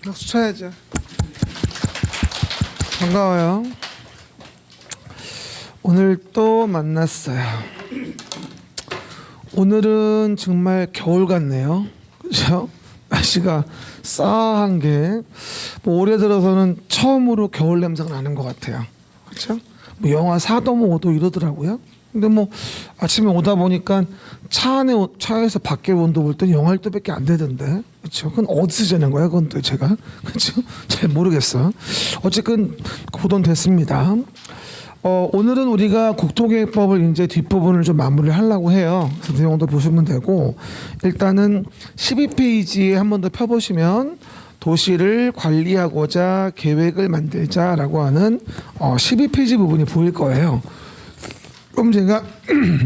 박수 쳐야죠. 반가워요. 오늘 또 만났어요. 오늘은 정말 겨울 같네요. 그렇죠? 날씨가 싸한 게 뭐 올해 들어서는 처음으로 겨울 냄새가 나는 것 같아요. 그렇죠? 뭐 영하 4도 뭐 5도 이러더라고요. 근데 뭐 아침에 오다 보니까 차에서 밖에 온도 볼 때 영하 1도밖에 안 되던데. 그렇죠? 그건 어디서 재는 거야? 그건 또 제가 그렇죠? 잘 모르겠어. 어쨌든 보던 됐습니다. 오늘은 우리가 국토계획법을 이제 뒷부분을 좀 마무리를 하려고 해요. 그 내용도 보시면 되고 일단은 12페이지에 한 번 더 펴보시면 도시를 관리하고자 계획을 만들자라고 하는 12페이지 부분이 보일 거예요. 그럼 제가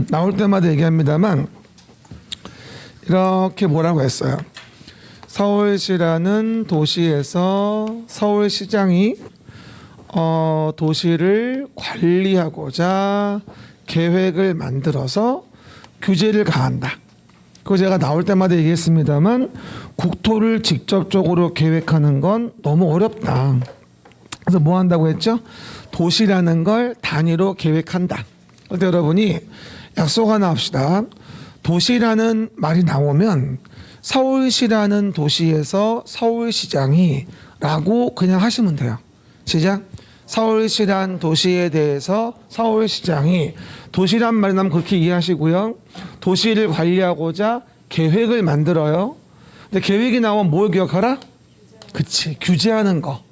나올 때마다 얘기합니다만 이렇게 뭐라고 했어요. 서울시라는 도시에서 서울시장이 도시를 관리하고자 계획을 만들어서 규제를 가한다. 그거 제가 나올 때마다 얘기했습니다만 국토를 직접적으로 계획하는 건 너무 어렵다. 그래서 뭐 한다고 했죠? 도시라는 걸 단위로 계획한다. 그런데 여러분이 약속 하나 합시다. 도시라는 말이 나오면 서울시라는 도시에서 서울시장이 라고 그냥 하시면 돼요. 시작. 서울시란 도시에 대해서 서울시장이 도시란 말이 나면 그렇게 이해하시고요. 도시를 관리하고자 계획을 만들어요. 근데 계획이 나오면 뭘 기억하라? 그치. 규제하는 거.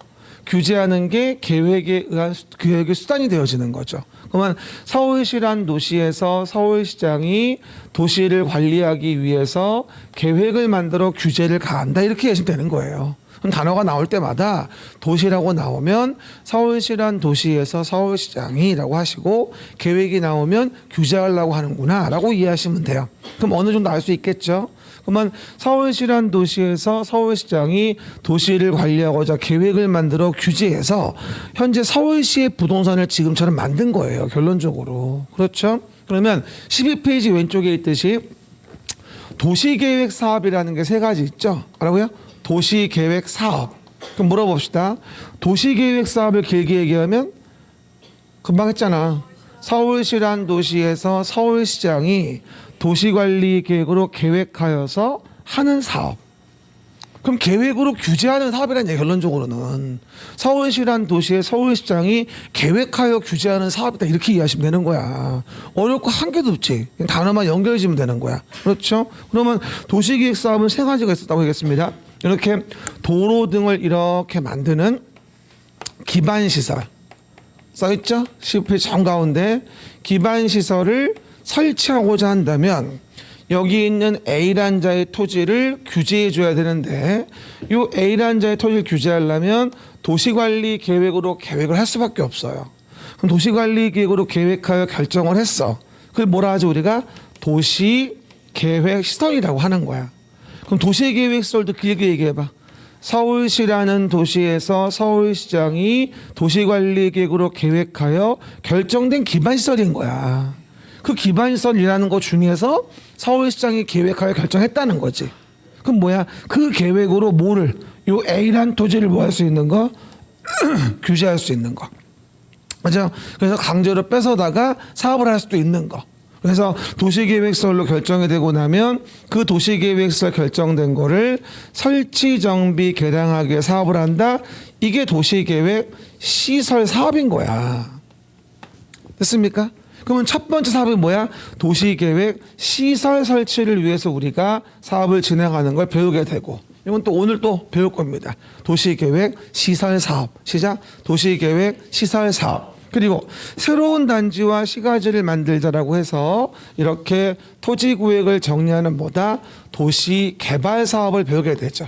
규제하는 게 계획에 의한 계획의 수단이 되어지는 거죠. 그러면 서울시란 도시에서 서울시장이 도시를 관리하기 위해서 계획을 만들어 규제를 가한다. 이렇게 하시면 되는 거예요. 그럼 단어가 나올 때마다 도시라고 나오면 서울시란 도시에서 서울시장이라고 하시고 계획이 나오면 규제하려고 하는구나 라고 이해하시면 돼요. 그럼 어느 정도 알 수 있겠죠? 그러면 서울시란 도시에서 서울시장이 도시를 관리하고자 계획을 만들어 규제해서 현재 서울시의 부동산을 지금처럼 만든 거예요. 결론적으로. 그렇죠? 그러면 12페이지 왼쪽에 있듯이 도시계획 사업이라는 게 세 가지 있죠. 뭐라고요? 도시계획 사업. 그럼 물어봅시다. 도시계획 사업을 길게 얘기하면 금방 했잖아. 서울시란 도시에서 서울시장이 도시관리 계획으로 계획하여서 하는 사업. 그럼 계획으로 규제하는 사업이라는 얘기 결론적으로는 서울시란 도시의 서울시장이 계획하여 규제하는 사업이다 이렇게 이해하시면 되는 거야. 어려울 거 한 개도 없지. 단어만 연결해주면 되는 거야. 그렇죠? 그러면 도시계획 사업은 세 가지가 있었다고 하겠습니다. 이렇게 도로 등을 이렇게 만드는 기반시설 써있죠? 10페이지 정가운데 기반시설을 설치하고자 한다면 여기 있는 A란자의 토지를 규제해 줘야 되는데 이 A란자의 토지를 규제하려면 도시관리 계획으로 계획을 할 수밖에 없어요. 그럼 도시관리 계획으로 계획하여 결정을 했어. 그걸 뭐라 하죠? 우리가 도시계획 시설이라고 하는 거야. 그럼 도시계획 시설도 길게 얘기해봐. 서울시라는 도시에서 서울시장이 도시관리 계획으로 계획하여 결정된 기반시설인 거야. 그 기반시설이라는 것 중에서 서울시장이 계획하여 결정했다는 거지. 그럼 뭐야? 그 계획으로 뭐를 요 A란 토지를 뭐 할 수 있는 거? 규제할 수 있는 거. 그죠? 그래서 강제로 뺏어다가 사업을 할 수도 있는 거. 그래서 도시계획설로 결정이 되고 나면 그 도시계획설 결정된 거를 설치, 정비, 개량하기 위해 사업을 한다. 이게 도시계획 시설 사업인 거야. 됐습니까? 그러면 첫 번째 사업이 뭐야? 도시계획 시설 설치를 위해서 우리가 사업을 진행하는 걸 배우게 되고 이건 또 오늘 또 배울 겁니다. 도시계획 시설 사업. 시작. 도시계획 시설 사업. 그리고 새로운 단지와 시가지를 만들자라고 해서 이렇게 토지구획을 정리하는 뭐다? 도시개발 사업을 배우게 되죠.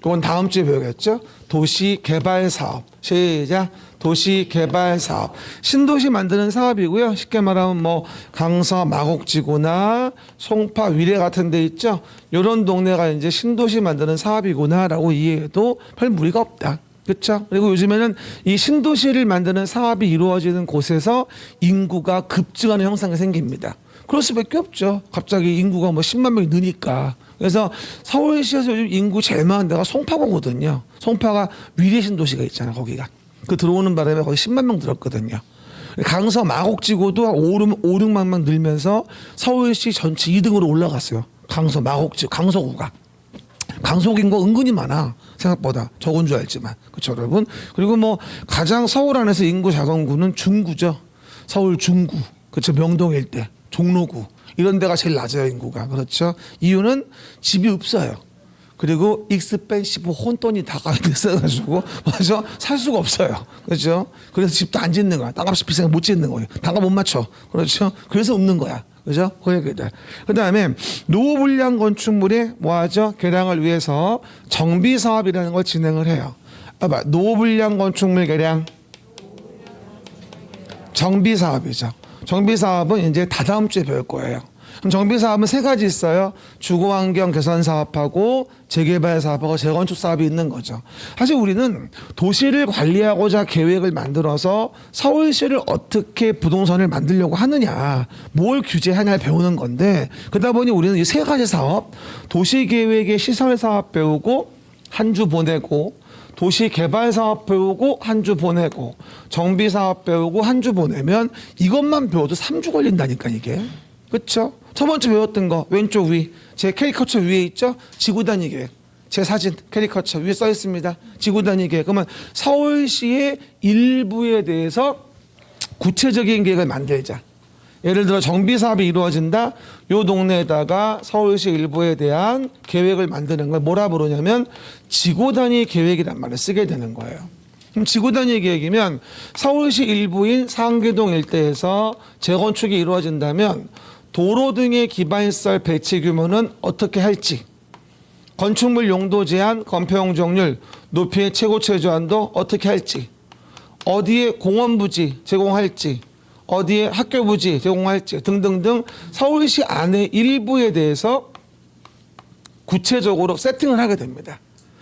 그건 다음 주에 배우겠죠. 도시개발 사업. 시작. 도시개발 사업. 신도시 만드는 사업이고요. 쉽게 말하면 뭐 강서 마곡지구나 송파 위례 같은 데 있죠. 이런 동네가 이제 신도시 만드는 사업이구나라고 이해해도 별 무리가 없다. 그렇죠? 그리고 요즘에는 이 신도시를 만드는 사업이 이루어지는 곳에서 인구가 급증하는 형상이 생깁니다. 그럴 수밖에 없죠. 갑자기 인구가 뭐 10만 명이 느니까. 그래서 서울시에서 요즘 인구 제일 많은 데가 송파구거든요. 송파가 위례 신도시가 있잖아, 거기가. 그 들어오는 바람에 거의 10만 명 들었거든요. 강서 마곡지구도 5, 6만 명 늘면서 서울시 전체 2등으로 올라갔어요. 강서 마곡지구, 강서구가. 강속 인구 은근히 많아. 생각보다 적은 줄 알지만. 그렇죠, 여러분? 그리고 뭐 가장 서울 안에서 인구 작은 구는 중구죠. 서울 중구. 그렇죠. 명동 일대, 종로구. 이런 데가 제일 낮아요, 인구가. 그렇죠. 이유는 집이 없어요. 그리고 익스펜시브 혼돈이 다가오게 있어가지고 맞아 살 수가 없어요. 그렇죠. 그래서 집도 안 짓는 거야. 땅값이 비싸게 못 짓는 거예요. 단가 못 맞춰. 그렇죠. 그래서 없는 거야. 그죠? 그 다음에 노후불량 건축물의 뭐하죠? 개량을 위해서 정비사업이라는 걸 진행을 해요. 봐봐. 노후불량 건축물 개량 정비사업이죠. 정비사업은 이제 다다음 주에 배울 거예요. 그럼 정비사업은 세 가지 있어요. 주거환경 개선 사업하고 재개발 사업하고 재건축 사업이 있는 거죠. 사실 우리는 도시를 관리하고자 계획을 만들어서 서울시를 어떻게 부동산을 만들려고 하느냐, 뭘 규제하냐를 배우는 건데, 그러다 보니 우리는 이 세 가지 사업, 도시계획의 시설 사업 배우고 한 주 보내고, 도시개발 사업 배우고 한 주 보내고, 정비 사업 배우고 한 주 보내면 이것만 배워도 3주 걸린다니까 이게. 그렇죠? 첫 번째 배웠던 거 왼쪽 위, 제 캐리커처 위에 있죠? 지구단위 계획. 제 사진 캐리커처 위에 써 있습니다. 지구단위 계획. 그러면 서울시의 일부에 대해서 구체적인 계획을 만들자. 예를 들어 정비 사업이 이루어진다. 요 동네에다가 서울시 일부에 대한 계획을 만드는 걸 뭐라 부르냐면 지구단위 계획이란 말을 쓰게 되는 거예요. 그럼 지구단위 계획이면 서울시 일부인 상계동 일대에서 재건축이 이루어진다면 도로 등의 기반시설 배치 규모는 어떻게 할지, 건축물 용도 제한, 건폐 용적률, 높이의 최고 최저한도 어떻게 할지, 어디에 공원 부지 제공할지, 어디에 학교 부지 제공할지 등등등 서울시 안의 일부에 대해서 구체적으로 세팅을 하게 됩니다.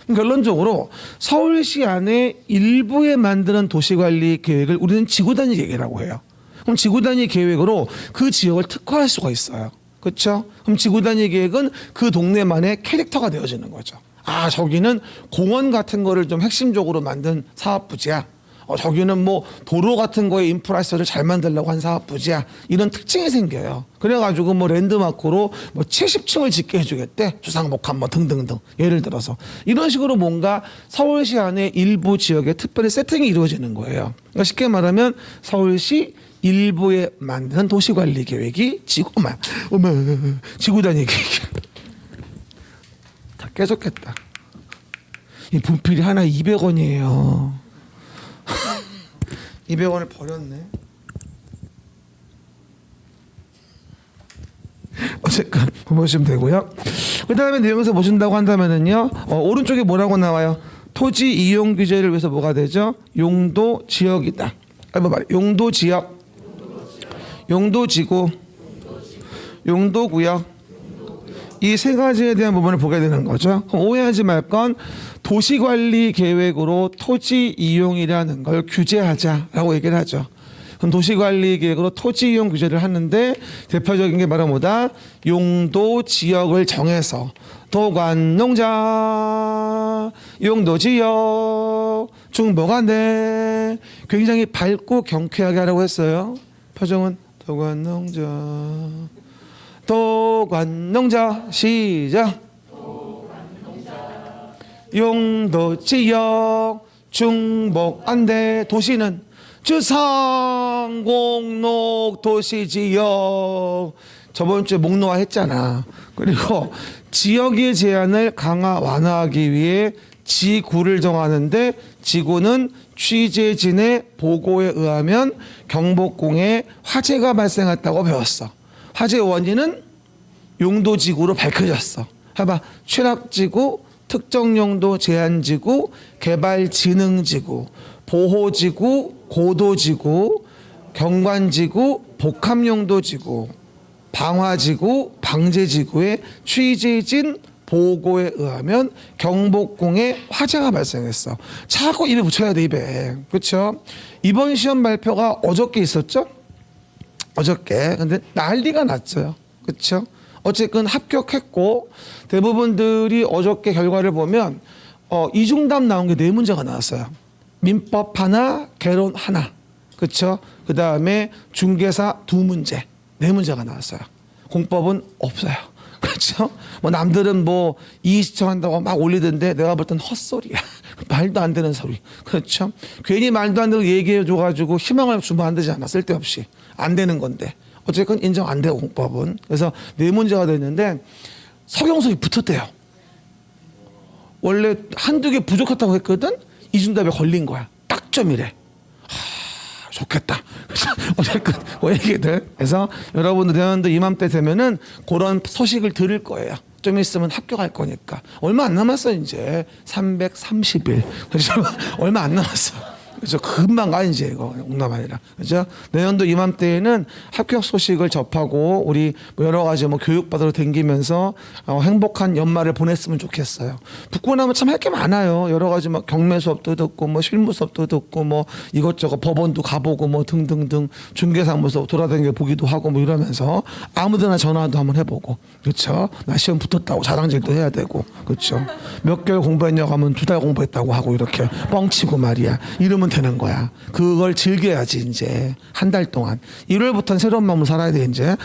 결론적으로 서울시 안에 일부에 만드는 도시관리 계획을 우리는 지구단위 계획이라고 해요. 그럼 지구단위 계획으로 그 지역을 특화할 수가 있어요. 그렇죠? 그럼 지구단위 계획은 그 동네만의 캐릭터가 되어지는 거죠. 아, 저기는 공원 같은 거를 좀 핵심적으로 만든 사업부지야. 저기는 뭐 도로 같은 거에 인프라시설을 잘 만들려고 한 사업부지야. 이런 특징이 생겨요. 그래가지고 뭐 랜드마크로 뭐 70층을 짓게 해주겠대. 주상복합 뭐 등등등. 예를 들어서 이런 식으로 뭔가 서울시 안에 일부 지역에 특별히 세팅이 이루어지는 거예요. 그러니까 쉽게 말하면 서울시 일부에 만든 도시관리 계획이 지구단위 계획. 다 깨졌겠다. 이 분필이 하나 200원이에요. 200원을 버렸네. 어쨌건 보시면 되고요. 그 다음에 내용에서 보신다고 한다면은요, 오른쪽에 뭐라고 나와요? 토지 이용 규제를 위해서 뭐가 되죠? 용도 지역이다. 용도 지역, 용도 지구, 용도 구역. 이 세 가지에 대한 부분을 보게 되는 거죠. 오해하지 말 건 도시관리 계획으로 토지 이용이라는 걸 규제하자라고 얘기를 하죠. 그럼 도시관리 계획으로 토지 이용 규제를 하는데 대표적인 게 바로 뭐다? 용도 지역을 정해서 도관 농자, 용도 지역, 중보관대 굉장히 밝고 경쾌하게 하라고 했어요. 표정은 도관 농자. 도관농자 시작. 용도지역 중복안대 도시는 주상공록 도시지역. 저번 주에 목록화 했잖아. 그리고 지역의 제한을 강화 완화하기 위해 지구를 정하는데 지구는 취재진의 보고에 의하면 경복궁에 화재가 발생했다고 배웠어. 화재 원인은 용도지구로 밝혀졌어. 해봐. 취락지구, 특정용도 제한지구, 개발진흥지구, 보호지구, 고도지구, 경관지구, 복합용도지구, 방화지구, 방제지구의 취재진 보고에 의하면 경복궁에 화재가 발생했어. 자꾸 입에 붙여야 돼, 입에. 그렇죠? 이번 시험 발표가 어저께 있었죠? 어저께. 근데 난리가 났어요. 그렇죠? 어쨌든 합격했고 대부분들이 어저께 결과를 보면 이중답 나온 게 4문제가 나왔어요. 민법 하나, 개론 하나. 그렇죠? 그다음에 중개사 2문제. 4문제가 나왔어요. 공법은 없어요. 그렇죠? 뭐 남들은 뭐 이의 시청한다고 막 올리던데 내가 볼 땐 헛소리야. 말도 안 되는 소리. 그렇죠? 괜히 말도 안 되고 얘기해 줘가지고 희망을 주면 안 되지 않아. 쓸데없이. 안 되는 건데. 어쨌든 인정 안 돼요. 공법은. 그래서 4문제가 됐는데 서경석이 붙었대요. 원래 한두 개 부족하다고 했거든. 이중답에 걸린 거야. 딱 점이래. 좋겠다. 어쨌든 그 얘기들. 그래서 여러분들 내년도 이맘때 되면은 그런 소식을 들을 거예요. 좀 있으면 합격할 거니까. 얼마 안 남았어 이제. 330일. 그렇죠? 얼마 안 남았어. 그래서 금방 가 이제 이거 농담 아니라. 그죠? 내년도 이맘때에는 합격 소식을 접하고 우리 여러 가지 뭐 교육받으러 댕기면서 행복한 연말을 보냈으면 좋겠어요. 붙고 나면 참 할 게 많아요. 여러 가지 막 경매 수업도 듣고 뭐 실무 수업도 듣고 뭐 이것저것 법원도 가보고 뭐 등등등 중개사무소 돌아다니며 보기도 하고 뭐 이러면서 아무데나 전화도 한번 해보고. 그렇죠? 나 시험 붙었다고 자랑질도 해야 되고. 그렇죠? 몇 개월 공부했냐고 하면 2달 공부했다고 하고 이렇게 뻥치고 말이야. 이러면 되는 거야. 그걸 즐겨야지 이제 한 달 동안. 1월부터는 새로운 마음을 살아야 돼 이제.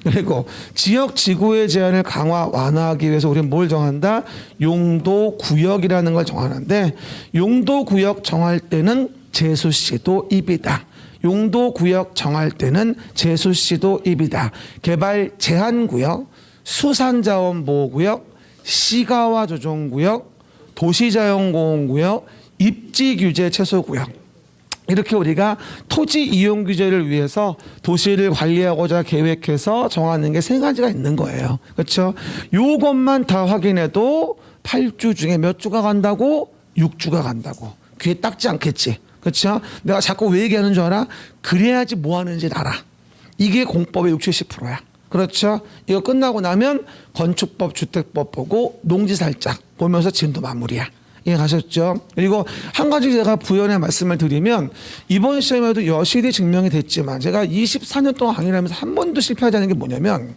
그리고 지역 지구의 제한을 강화 완화하기 위해서 우리는 뭘 정한다? 용도 구역이라는 걸 정하는데 용도 구역 정할 때는 제수시도 입이다. 용도 구역 정할 때는 제수시도 입이다. 개발 제한 구역, 수산자원 보호 구역, 시가와 조정 구역, 도시자연 공원 구역, 입지 규제 최소 구역. 이렇게 우리가 토지 이용 규제를 위해서 도시를 관리하고자 계획해서 정하는 게 3가지가 있는 거예요. 그렇죠? 요것만 다 확인해도 8주 중에 몇 주가 간다고? 6주가 간다고. 귀에 닦지 않겠지. 그렇죠? 내가 자꾸 왜 얘기하는 줄 알아? 그래야지 뭐 하는지 알아. 이게 공법의 60, 70%야. 그렇죠? 이거 끝나고 나면 건축법, 주택법 보고 농지 살짝 보면서 진도 마무리야. 이해가셨죠? 그리고 한 가지 제가 부연의 말씀을 드리면 이번 시험에도 여실히 증명이 됐지만 제가 24년 동안 강의를 하면서 한 번도 실패하지 않은 게 뭐냐면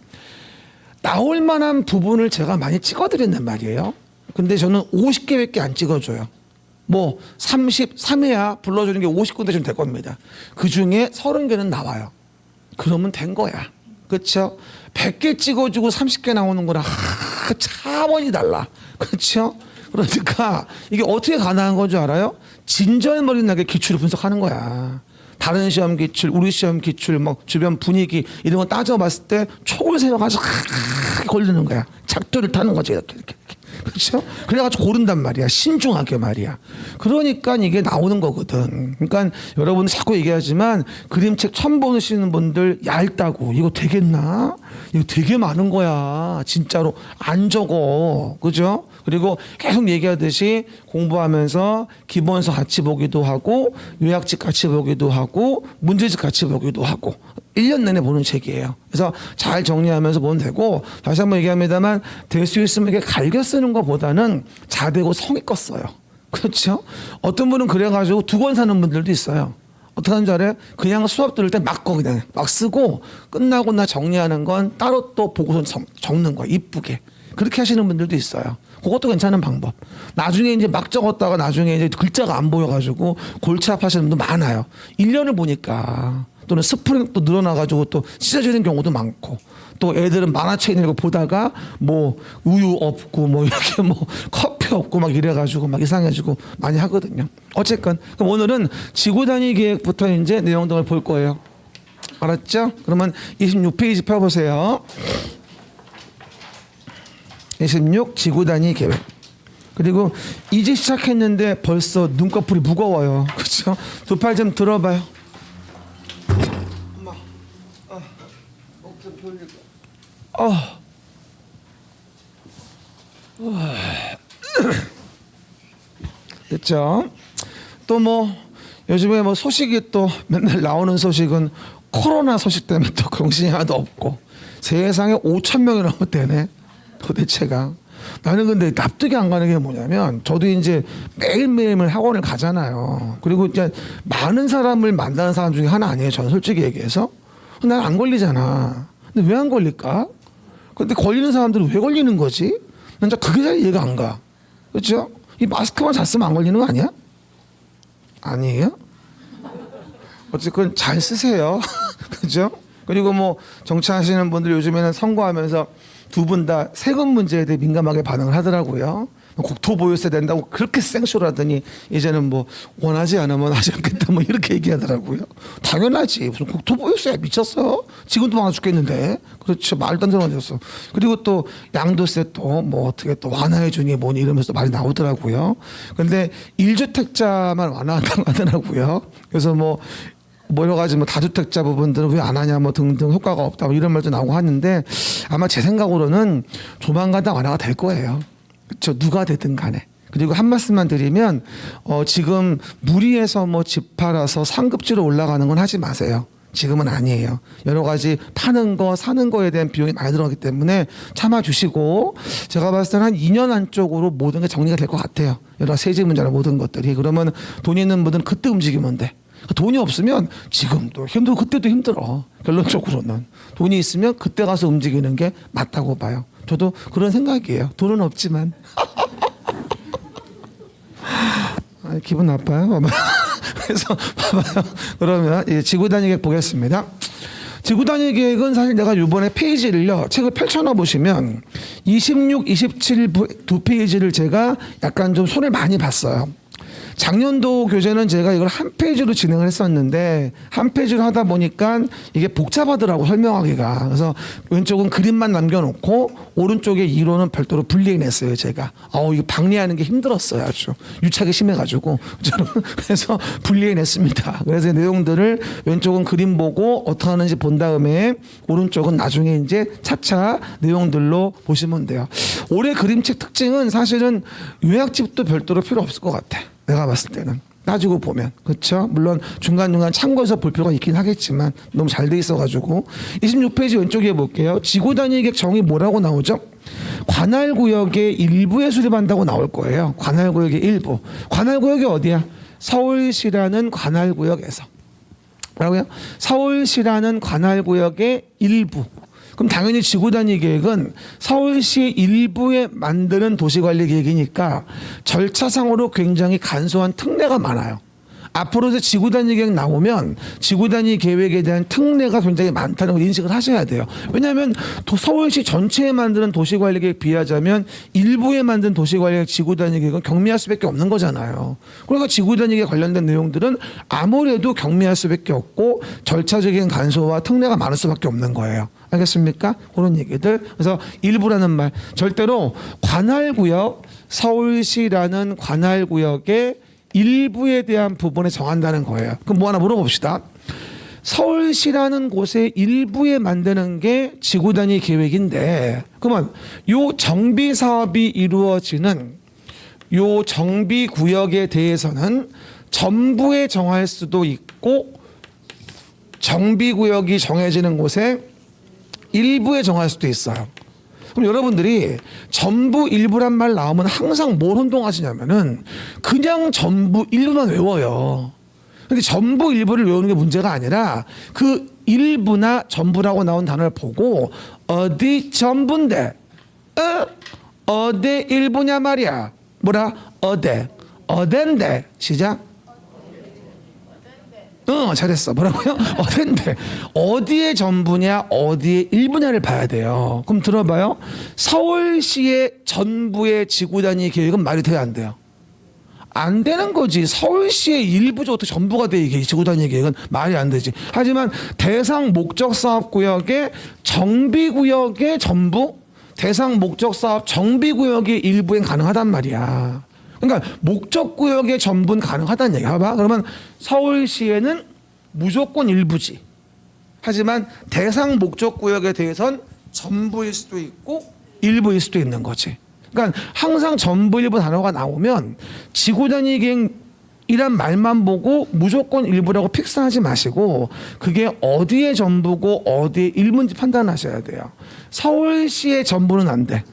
나올 만한 부분을 제가 많이 찍어드린단 말이에요. 근데 저는 50개밖에 안 찍어줘요. 뭐 33회야 불러주는 게 50군데 좀 될 겁니다. 그중에 30개는 나와요. 그러면 된 거야. 그렇죠? 100개 찍어주고 30개 나오는 거랑 차원이 달라. 그렇죠? 그러니까 이게 어떻게 가능한 건 줄 알아요? 진절머리 나게 기출을 분석하는 거야. 다른 시험 기출, 우리 시험 기출, 뭐 주변 분위기 이런 거 따져봤을 때 촉을 세워가지고 걸리는 거야. 작두를 타는 거지 이렇게. 그렇죠? 그래가지고 고른단 말이야. 신중하게 말이야. 그러니까 이게 나오는 거거든. 그러니까 여러분 자꾸 얘기하지만 그림책 처음 보시는 분들 얇다고 이거 되겠나? 이거 되게 많은 거야. 진짜로 안 적어. 그죠? 그리고 계속 얘기하듯이 공부하면서 기본서 같이 보기도 하고 요약집 같이 보기도 하고 문제집 같이 보기도 하고 1년 내내 보는 책이에요. 그래서 잘 정리하면서 보면 되고 다시 한번 얘기합니다만 될 수 있으면 이렇게 갈겨 쓰는 것보다는 자대고 성의껏 써요. 그렇죠? 어떤 분은 그래가지고 2권 사는 분들도 있어요. 어떻게 하는 줄 알아요? 그냥 수업 들을 때 막 그냥 막 쓰고 끝나고 나 정리하는 건 따로 또 보고서 적는 거야. 이쁘게. 그렇게 하시는 분들도 있어요. 그것도 괜찮은 방법. 나중에 이제 막 적었다가 나중에 이제 글자가 안 보여가지고 골치 아파하시는 분도 많아요. 1년을 보니까 또는 스프링도 늘어나가지고 또 찢어지는 경우도 많고 또 애들은 만화책 읽고 보다가 뭐 우유 없고 뭐 이렇게 뭐 커피 없고 막 이래가지고 막 이상해지고 많이 하거든요. 어쨌건 그럼 오늘은 지구 단위 계획부터 이제 내용 등을 볼 거예요. 알았죠? 그러면 26페이지 펴보세요. 26 지구 단위 계획. 그리고 이제 시작했는데 벌써 눈꺼풀이 무거워요. 그렇죠? 2 팔 좀 들어봐요. 엄마, 목좀 돌릴까? 됐죠? 또 뭐 요즘에 뭐 소식이 또 맨날 나오는 소식은 코로나 소식 때문에 또 정신이 하나도 없고 세상에 5,000명이 넘었대네. 도대체가. 나는 근데 납득이 안 가는 게 뭐냐면 저도 이제 매일매일 학원을 가잖아요. 그리고 이제 많은 사람을 만나는 사람 중에 하나 아니에요. 저는 솔직히 얘기해서. 난 안 걸리잖아. 근데 왜 안 걸릴까? 근데 걸리는 사람들은 왜 걸리는 거지? 난 진짜 그게 잘 이해가 안 가. 그렇죠? 이 마스크만 잘 쓰면 안 걸리는 거 아니야? 아니에요? 어쨌든 잘 쓰세요. 그죠? 그리고 뭐 정치하시는 분들 요즘에는 선거하면서 두 분 다 세금 문제에 대해 민감하게 반응을 하더라고요. 국토보유세 된다고 그렇게 생쇼를 하더니 이제는 뭐 원하지 않으면 하지 않겠다 뭐 이렇게 얘기하더라고요. 당연하지. 무슨 국토보유세 미쳤어? 지금도 많아 죽겠는데. 그렇죠. 말도 안 되는 거였어. 그리고 또 양도세 또 뭐 어떻게 또 완화해 주니 뭐니 이러면서 말이 나오더라고요. 근데 1주택자만 완화한다고 하더라고요. 그래서 뭐 여러 가지 뭐 다주택자 부분들은 왜 안 하냐 뭐 등등 효과가 없다 뭐 이런 말도 나오고 하는데 아마 제 생각으로는 조만간 다 완화가 될 거예요. 그렇죠. 누가 되든 간에. 그리고 한 말씀만 드리면 지금 무리해서 뭐 집 팔아서 상급지로 올라가는 건 하지 마세요. 지금은 아니에요. 여러 가지 파는 거 사는 거에 대한 비용이 많이 들어가기 때문에 참아주시고 제가 봤을 때는 한 2년 안쪽으로 모든 게 정리가 될 것 같아요. 여러 세제 문제나 모든 것들이. 그러면 돈 있는 분들은 그때 움직이면 돼. 돈이 없으면 지금도 힘들고 그때도 힘들어. 결론적으로는. 돈이 있으면 그때 가서 움직이는 게 맞다고 봐요. 저도 그런 생각이에요. 돈은 없지만. 기분 나빠요. 그래서 봐봐요. 그러면 지구단위 계획 보겠습니다. 지구단위 계획은 사실 내가 이번에 페이지를요. 책을 펼쳐놔 보시면 26, 27 두 페이지를 제가 약간 좀 손을 많이 봤어요. 작년도 교재는 제가 이걸 한 페이지로 진행을 했었는데 한 페이지로 하다 보니까 이게 복잡하더라고 설명하기가. 그래서 왼쪽은 그림만 남겨놓고 오른쪽에 이론은 별도로 분리해냈어요 제가. 이거 방리하는 게 힘들었어요. 아주 유착이 심해가지고 그래서 분리해냈습니다. 그래서 내용들을 왼쪽은 그림 보고 어떻게 하는지 본 다음에 오른쪽은 나중에 이제 차차 내용들로 보시면 돼요. 올해 그림책 특징은 사실은 요약집도 별도로 필요 없을 것 같아. 내가 봤을 때는 따지고 보면. 그렇죠? 물론 중간중간 참고해서 볼 필요가 있긴 하겠지만 너무 잘 돼 있어가지고 26페이지 왼쪽에 볼게요. 지구단위 계획 정의 뭐라고 나오죠? 관할구역의 일부에 수립한다고 나올 거예요. 관할구역의 일부. 관할구역이 어디야? 서울시라는 관할구역에서. 뭐라고요? 서울시라는 관할구역의 일부. 그럼 당연히 지구단위 계획은 서울시 일부에 만드는 도시관리 계획이니까 절차상으로 굉장히 간소한 특례가 많아요. 앞으로 지구단위 계획 나오면 지구단위 계획에 대한 특례가 굉장히 많다는 걸 인식을 하셔야 돼요. 왜냐하면 서울시 전체에 만드는 도시관리 계획 비하자면 일부에 만든 도시관리 계획 지구단위 계획은 경미할 수밖에 없는 거잖아요. 그러니까 지구단위 계획 관련된 내용들은 아무래도 경미할 수밖에 없고 절차적인 간소와 특례가 많을 수밖에 없는 거예요. 알겠습니까? 그런 얘기들. 그래서 일부라는 말 절대로 관할구역 서울시라는 관할구역의 일부에 대한 부분에 정한다는 거예요. 그럼 뭐 하나 물어봅시다. 서울시라는 곳의 일부에 만드는 게 지구단위 계획인데 그러면 요 정비 사업이 이루어지는 요 정비 구역에 대해서는 전부에 정할 수도 있고 정비 구역이 정해지는 곳에 일부에 정할 수도 있어요. 그럼 여러분들이 전부 일부란 말 나오면 항상 뭘 혼동하시냐면은 그냥 전부 일부만 외워요. 근데 전부 일부를 외우는 게 문제가 아니라 그 일부나 전부라고 나온 단어를 보고 어디 전부인데 어디 일부냐 말이야. 뭐라? 어딘데 시작. 잘했어. 뭐라고요? 어딘데? 어디에 전부냐, 어디에 일부냐를 봐야 돼요. 그럼 들어봐요. 서울시의 전부의 지구단위 계획은 말이 돼야 안 돼요? 안 되는 거지. 서울시의 일부죠. 어떻게 전부가 돼? 이게 지구단위 계획은 말이 안 되지. 하지만 대상 목적 사업 구역의 정비 구역의 전부, 대상 목적 사업 정비 구역의 일부엔 가능하단 말이야. 그러니까 목적구역의 전부는 가능하다는 얘기야. 봐봐. 그러면 서울시에는 무조건 일부지. 하지만 대상 목적구역에 대해서는 전부일 수도 있고 일부일 수도 있는 거지. 그러니까 항상 전부 일부 단어가 나오면 지구단위 계획이란 말만 보고 무조건 일부라고 픽스하지 마시고 그게 어디에 전부고 어디에 일부인지 판단하셔야 돼요. 서울시의 전부는 안 돼.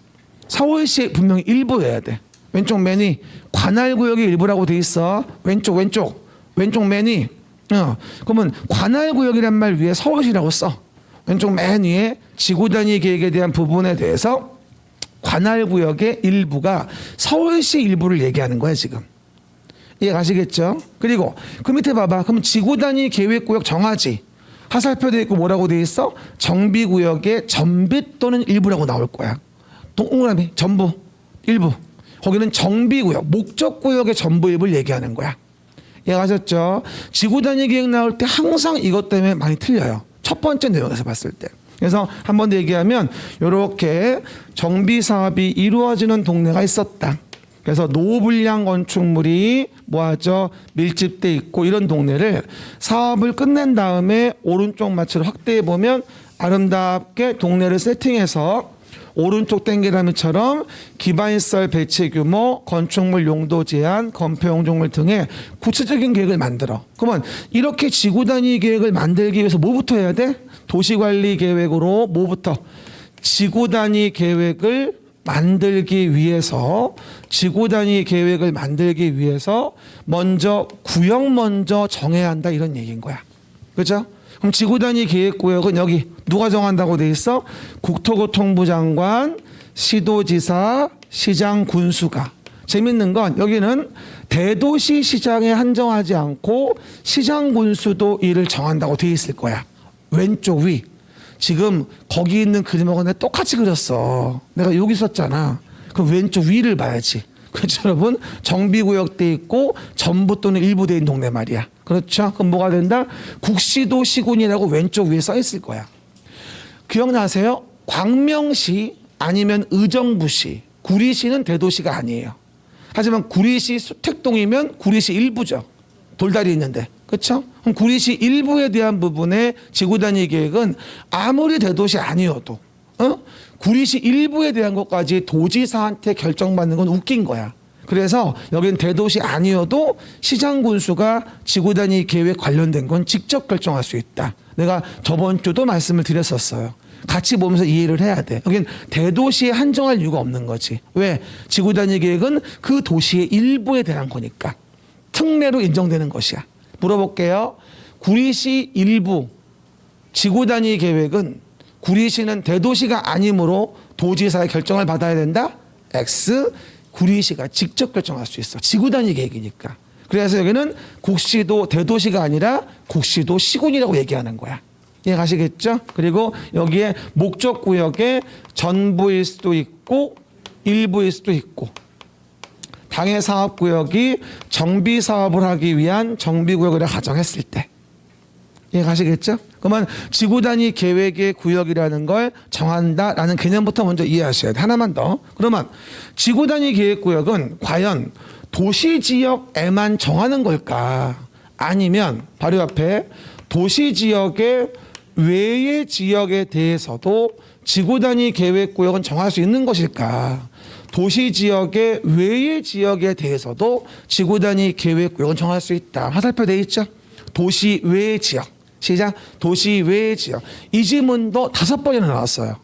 서울시에 분명히 일부여야 돼. 왼쪽 맨이 관할구역의 일부라고 돼 있어. 왼쪽 맨이 그러면 관할구역이란 말 위에 서울시라고 써. 왼쪽 맨 위에 지구단위 계획에 대한 부분에 대해서 관할구역의 일부가 서울시 일부를 얘기하는 거야 지금. 이해 가시겠죠? 그리고 그 밑에 봐봐. 그럼 지구단위 계획구역 정하지. 화살표돼 있고 뭐라고 돼 있어? 정비구역의 전비 또는 일부라고 나올 거야. 동그라미 전부 일부. 거기는 정비구역 목적구역의 전부 일부를 얘기하는 거야. 이해가셨죠? 지구단위 계획 나올 때 항상 이것 때문에 많이 틀려요. 첫 번째 내용에서 봤을 때. 그래서 한 번 더 얘기하면 이렇게 정비 사업이 이루어지는 동네가 있었다. 그래서 노후불량 건축물이 뭐하죠? 밀집돼 있고 이런 동네를 사업을 끝낸 다음에 오른쪽 마취를 확대해 보면 아름답게 동네를 세팅해서 오른쪽 땡기라미처럼 기반시설 배치 규모, 건축물 용도 제한, 건폐 용적물 등의 구체적인 계획을 만들어. 그러면 이렇게 지구단위 계획을 만들기 위해서 뭐부터 해야 돼? 도시관리 계획으로 뭐부터? 지구단위 계획을 만들기 위해서 먼저 구역 먼저 정해야 한다 이런 얘기인 거야. 그렇죠? 그럼 지구단위 계획구역은 여기 누가 정한다고 돼 있어? 국토교통부 장관, 시도지사, 시장, 군수가. 재밌는 건 여기는 대도시 시장에 한정하지 않고 시장, 군수도 이를 정한다고 돼 있을 거야. 왼쪽 위. 지금 거기 있는 그림하고 내가 똑같이 그렸어. 내가 여기 썼잖아. 그럼 왼쪽 위를 봐야지. 그렇죠 여러분? 정비구역 돼 있고 전부 또는 일부 돼 있는 동네 말이야. 그렇죠? 그럼 뭐가 된다? 국시도 시군이라고 왼쪽 위에 써 있을 거야. 기억나세요? 광명시 아니면 의정부시, 구리시는 대도시가 아니에요. 하지만 구리시 수택동이면 구리시 일부죠. 돌다리 있는데. 그렇죠? 그럼 구리시 일부에 대한 부분의 지구단위 계획은 아무리 대도시 아니어도 구리시 일부에 대한 것까지 도지사한테 결정받는 건 웃긴 거야. 그래서 여기는 대도시 아니어도 시장 군수가 지구단위 계획 관련된 건 직접 결정할 수 있다. 내가 저번 주도 말씀을 드렸었어요. 같이 보면서 이해를 해야 돼. 여긴 대도시에 한정할 이유가 없는 거지. 왜? 지구단위 계획은 그 도시의 일부에 대한 거니까. 특례로 인정되는 것이야. 물어볼게요. 구리시 일부 지구단위 계획은 구리시는 대도시가 아니므로 도지사의 결정을 받아야 된다? X. 구리시가 직접 결정할 수 있어. 지구단위 계획이니까. 그래서 여기는 국시도 대도시가 아니라 국시도 시군이라고 얘기하는 거야. 이해 가시겠죠? 그리고 여기에 목적구역의 전부일 수도 있고 일부일 수도 있고 당해 사업구역이 정비 사업을 하기 위한 정비구역이라 가정했을 때. 이해 가시겠죠? 그러면 지구단위 계획의 구역이라는 걸 정한다라는 개념부터 먼저 이해하셔야 돼. 하나만 더. 그러면 지구단위 계획구역은 과연 도시지역에만 정하는 걸까? 아니면 바로 옆에 도시지역의 외의 지역에 대해서도 지구단위 계획구역은 정할 수 있는 것일까? 도시지역의 외의 지역에 대해서도 지구단위 계획구역은 정할 수 있다. 화살표 돼 있죠? 도시 외의 지역. 시작. 도시 외의 지역. 이 지문도 5번이나 나왔어요.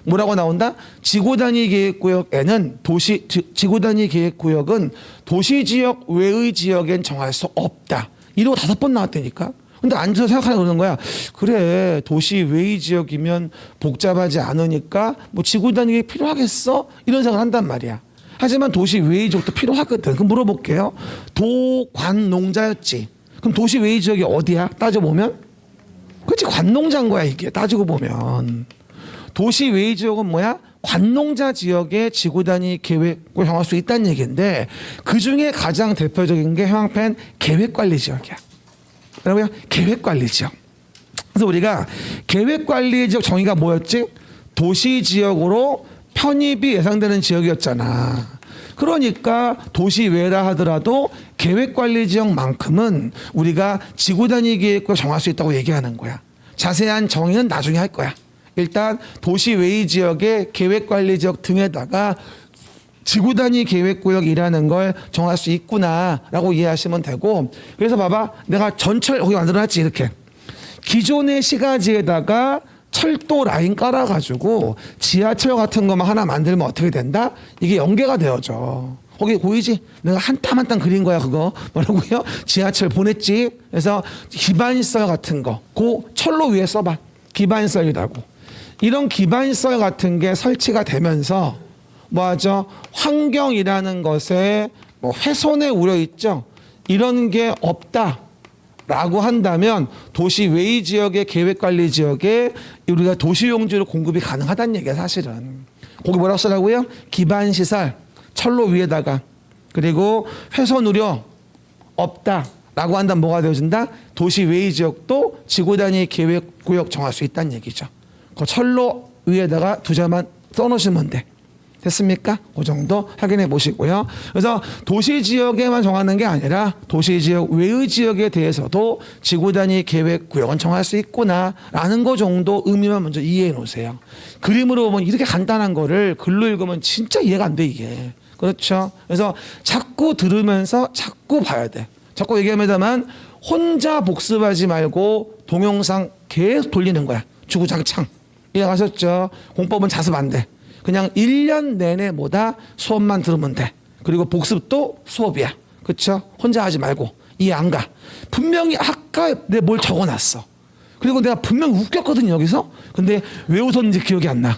뭐라고 나온다? 지구단위 계획구역에는 지구단위 계획구역은 도시지역 외의 지역엔 정할 수 없다. 이러고 5번 나왔다니까. 근데 앉아서 생각하려 그러는 거야. 그래, 도시 외의 지역이면 복잡하지 않으니까 뭐 지구단위 계획 필요하겠어? 이런 생각을 한단 말이야. 하지만 도시 외의 지역도 필요하거든. 그럼 물어볼게요. 도관농자였지. 그럼 도시 외의 지역이 어디야? 따져보면? 그렇지, 관농자인 거야 이게. 따지고 보면. 도시 외의 지역은 뭐야? 관농자 지역의 지구단위 계획을 정할 수 있다는 얘기인데 그중에 가장 대표적인 게 형평 계획관리지역이야. 여러분, 계획관리지역. 그래서 우리가 계획관리지역 정의가 뭐였지? 도시지역으로 편입이 예상되는 지역이었잖아. 그러니까 도시 외라 하더라도 계획관리지역만큼은 우리가 지구단위 계획을 정할 수 있다고 얘기하는 거야. 자세한 정의는 나중에 할 거야. 일단 도시 외의 지역의 계획관리지역 등에다가 지구단위 계획구역이라는 걸 정할 수 있구나라고 이해하시면 되고, 그래서 봐봐, 내가 전철 거기 만들어놨지. 이렇게 기존의 시가지에다가 철도 라인 깔아가지고 지하철 같은 것만 하나 만들면 어떻게 된다? 이게 연계가 되어져. 거기 보이지? 내가 한 땀 한 땀 그린 거야 그거. 뭐라고요? 지하철 보냈지. 그래서 기반시설 같은 거, 그 철로 위에 써봐. 기반시설이라고. 이런 기반시설 같은 게 설치가 되면서 뭐하죠? 환경이라는 것에 뭐 훼손의 우려 있죠. 이런 게 없다라고 한다면 도시 외의 지역의 계획관리 지역에 우리가 도시용지로 공급이 가능하다는 얘기야 사실은. 거기 뭐라고 쓰라고요? 기반시설 철로 위에다가 그리고 훼손 우려 없다라고 한다면 뭐가 되어진다? 도시 외의 지역도 지구 단위 계획구역 정할 수 있다는 얘기죠. 그 철로 위에다가 두 자만 써놓으시면 돼. 됐습니까? 그 정도 확인해 보시고요. 그래서 도시 지역에만 정하는 게 아니라 도시 지역 외의 지역에 대해서도 지구 단위 계획 구역은 정할 수 있구나라는 거 정도 의미만 먼저 이해해 놓으세요. 그림으로 보면 이렇게 간단한 거를 글로 읽으면 진짜 이해가 안 돼 이게. 그렇죠? 그래서 자꾸 들으면서 자꾸 봐야 돼. 자꾸 얘기합니다만 혼자 복습하지 말고 동영상 계속 돌리는 거야. 주구장창. 이해가셨죠? 공법은 자습 안 돼. 그냥 1년 내내 뭐다 수업만 들으면 돼. 그리고 복습도 수업이야. 그렇죠? 혼자 하지 말고. 이해 안 가. 분명히 아까 내가 뭘 적어놨어. 그리고 내가 분명히 웃겼거든요 여기서. 근데 왜 웃었는지 기억이 안 나.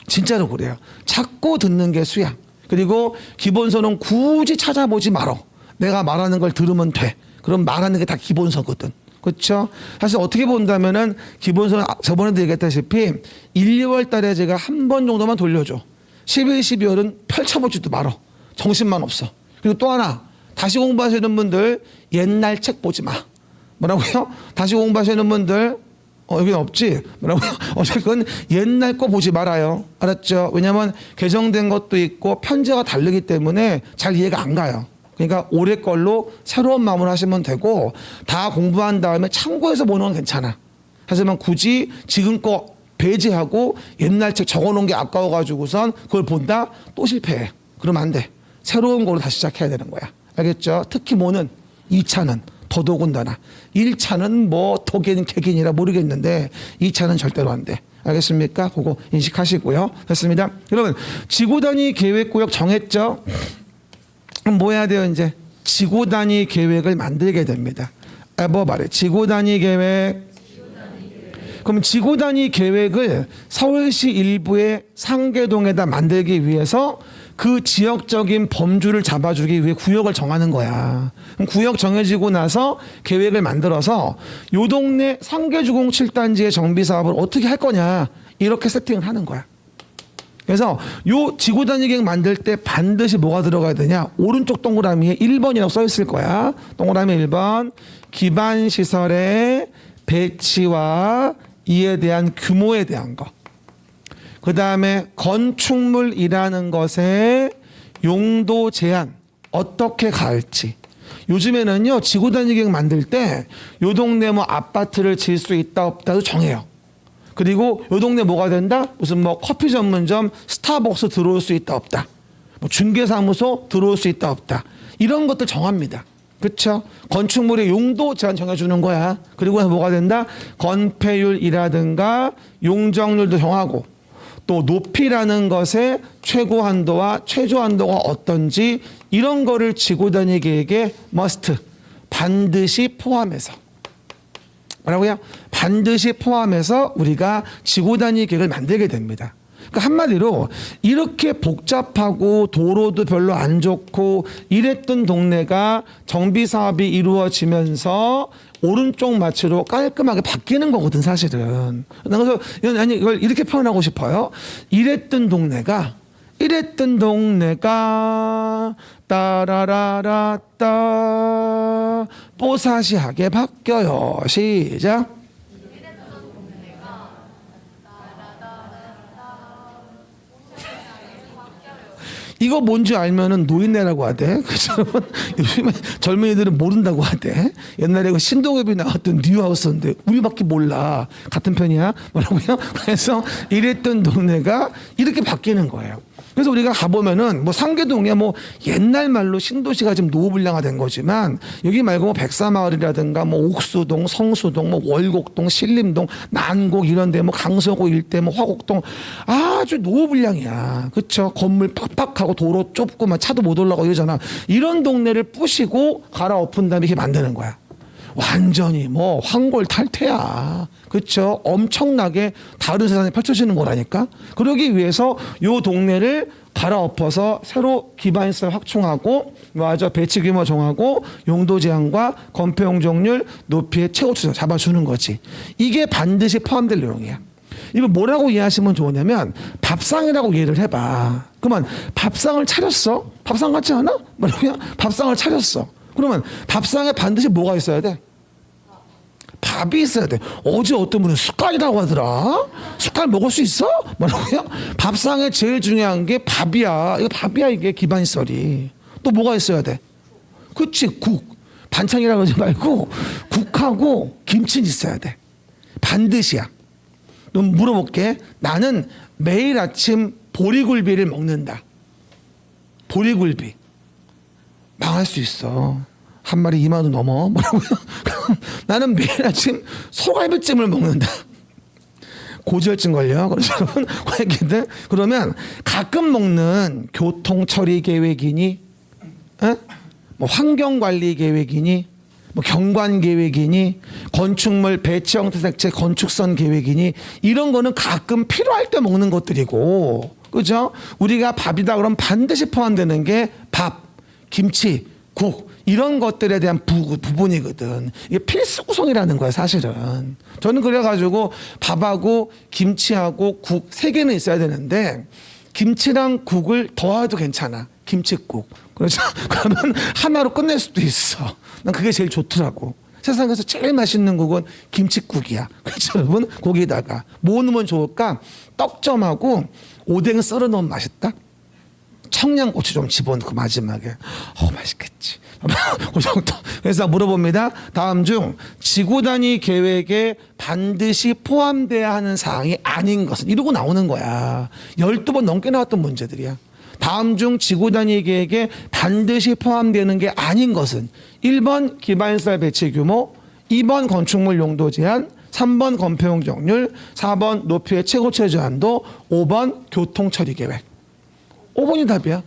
진짜로 그래요. 자꾸 듣는 게 수야. 그리고 기본서는 굳이 찾아보지 말어. 내가 말하는 걸 들으면 돼. 그럼 말하는 게 다 기본서거든. 그렇죠? 사실 어떻게 본다면은 기본서는 저번에도 얘기했다시피 1, 2월 달에 제가 한 번 정도만 돌려줘. 11, 12월은 펼쳐보지도 말어. 정신만 없어. 그리고 또 하나 다시 공부하시는 분들 옛날 책 보지 마. 뭐라고요? 다시 공부하시는 분들 여기는 없지? 뭐라고요? 어쨌건 옛날 거 보지 말아요. 알았죠? 왜냐면 개정된 것도 있고 편제가 다르기 때문에 잘 이해가 안 가요. 그러니까 올해 걸로 새로운 마음을 하시면 되고 다 공부한 다음에 참고해서 보는 건 괜찮아. 하지만 굳이 지금 거 배제하고 옛날 책 적어놓은 게 아까워가지고선 그걸 본다? 또 실패해. 그러면 안 돼. 새로운 거로 다시 시작해야 되는 거야. 알겠죠? 특히 뭐는 2차는 더더군다나 1차는 뭐 독인 객인이라 모르겠는데 2차는 절대로 안 돼. 알겠습니까? 그거 인식하시고요. 됐습니다. 여러분 지구 단위 계획구역 정했죠? 그럼 뭐 해야 돼요? 이제 지구 단위 계획을 만들게 됩니다. 뭐 말해? 지구 단위 계획. 그럼 지구 단위 계획을 서울시 일부의 상계동에다 만들기 위해서 그 지역적인 범주를 잡아주기 위해 구역을 정하는 거야. 그럼 구역 정해지고 나서 계획을 만들어서 요 동네 상계주공 7단지의 정비 사업을 어떻게 할 거냐 이렇게 세팅을 하는 거야. 그래서 요 지구 단위 계획 만들 때 반드시 뭐가 들어가야 되냐? 오른쪽 동그라미에 1번이라고 써 있을 거야. 동그라미 1번 기반 시설의 배치와 이에 대한 규모에 대한 거. 그 다음에 건축물이라는 것의 용도 제한 어떻게 갈지. 요즘에는요 지구 단위 계획 만들 때 요 동네 뭐 아파트를 지을 수 있다 없다도 정해요. 그리고 요 동네 뭐가 된다? 무슨 뭐 커피 전문점 스타벅스 들어올 수 있다 없다. 뭐 중개사무소 들어올 수 있다 없다. 이런 것들 정합니다. 그렇죠? 건축물의 용도 제한 정해주는 거야. 그리고 뭐가 된다? 건폐율이라든가 용적률도 정하고 또 높이라는 것의 최고 한도와 최저 한도가 어떤지 이런 거를 지구 단위 계획에 머스트 반드시 포함해서 뭐라고요? 반드시 포함해서 우리가 지구 단위 계획을 만들게 됩니다. 그러니까 한마디로 이렇게 복잡하고 도로도 별로 안 좋고 이랬던 동네가 정비 사업이 이루어지면서 오른쪽 마취로 깔끔하게 바뀌는 거거든 사실은. 그래서 아니 이걸 이렇게 표현하고 싶어요. 이랬던 동네가 따라라라따 뽀사시하게 바뀌어요. 시작. 이거 뭔지 알면은 노인네라고 하대. 그죠? 요즘에 젊은이들은 모른다고 하대. 옛날에 그 신동엽이 나왔던 뉴하우스인데 우리밖에 몰라. 같은 편이야? 뭐라고요? 그래서 이랬던 동네가 이렇게 바뀌는 거예요. 그래서 우리가 가보면은 뭐 상계동이야 뭐 옛날 말로 신도시가 지금 노후불량화된 거지만 여기 말고 뭐 백사마을이라든가 뭐 옥수동, 성수동, 뭐 월곡동, 신림동, 난곡 이런데 뭐 강서구 일대, 뭐 화곡동 아주 노후불량이야. 그렇죠? 건물 팍팍하고 도로 좁고 막 차도 못 올라가고 이러잖아. 이런 동네를 부시고 갈아엎은 다음에 이렇게 만드는 거야. 완전히 뭐 황골탈퇴야. 그렇죠? 엄청나게 다른 세상에 펼쳐지는 거라니까. 그러기 위해서 요 동네를 갈아엎어서 새로 기반시설 확충하고 맞아 배치 규모 정하고 용도 제한과 건폐 용적률 높이의 최고치 잡아주는 거지. 이게 반드시 포함될 내용이야. 이거 뭐라고 이해하시면 좋으냐면 밥상이라고 이해를 해봐. 그러면 밥상을 차렸어? 밥상 같지 않아? 뭐라고요? 밥상을 차렸어. 그러면 밥상에 반드시 뭐가 있어야 돼? 밥이 있어야 돼. 어제 어떤 분은 숟갈이라고 하더라. 숟갈 먹을 수 있어? 뭐라고요? 밥상에 제일 중요한 게 밥이야. 이거 밥이야 이게 기반시설이. 또 뭐가 있어야 돼? 그치 국. 반찬이라고 하지 말고 국하고 김치는 있어야 돼. 반드시야. 그럼 물어볼게. 나는 매일 아침 보리굴비를 먹는다. 보리굴비. 망할 수 있어. 한 마리 2만 원 넘어. 뭐라고요? 나는 매일 아침 소갈비찜을 먹는다. 고지혈증 걸려. 그래서 여러분 고객님들 그러면 가끔 먹는 교통처리 계획이니, 뭐 환경관리 계획이니, 뭐 경관 계획이니, 건축물 배치 형태 색채 건축선 계획이니 이런 거는 가끔 필요할 때 먹는 것들이고, 그죠? 우리가 밥이다 그러면 반드시 포함되는 게 밥, 김치, 국 이런 것들에 대한 부분이거든. 이게 필수 구성이라는 거야 사실은. 저는 그래가지고 밥하고 김치하고 국 3개는 있어야 되는데 김치랑 국을 더해도 괜찮아. 김치국. 그렇죠? 그러면 하나로 끝낼 수도 있어. 난 그게 제일 좋더라고. 세상에서 제일 맛있는 국은 김치국이야. 그렇죠 여러분? 거기다가 뭐 넣으면 좋을까? 떡점하고 오뎅 썰어 넣으면 맛있다. 청양고추 좀 집어넣고 마지막에 맛있겠지. 그 정도. 그래서 물어봅니다. 다음 중 지구 단위 계획에 반드시 포함돼야 하는 사항이 아닌 것은 이러고 나오는 거야. 12번 넘게 나왔던 문제들이야. 다음 중 지구 단위 계획에 반드시 포함되는 게 아닌 것은 1번 기반시설 배치 규모, 2번 건축물 용도 제한, 3번 건폐 용적률, 4번 높이의 최고체 제한도, 5번 교통 처리 계획. 5번이 답이야.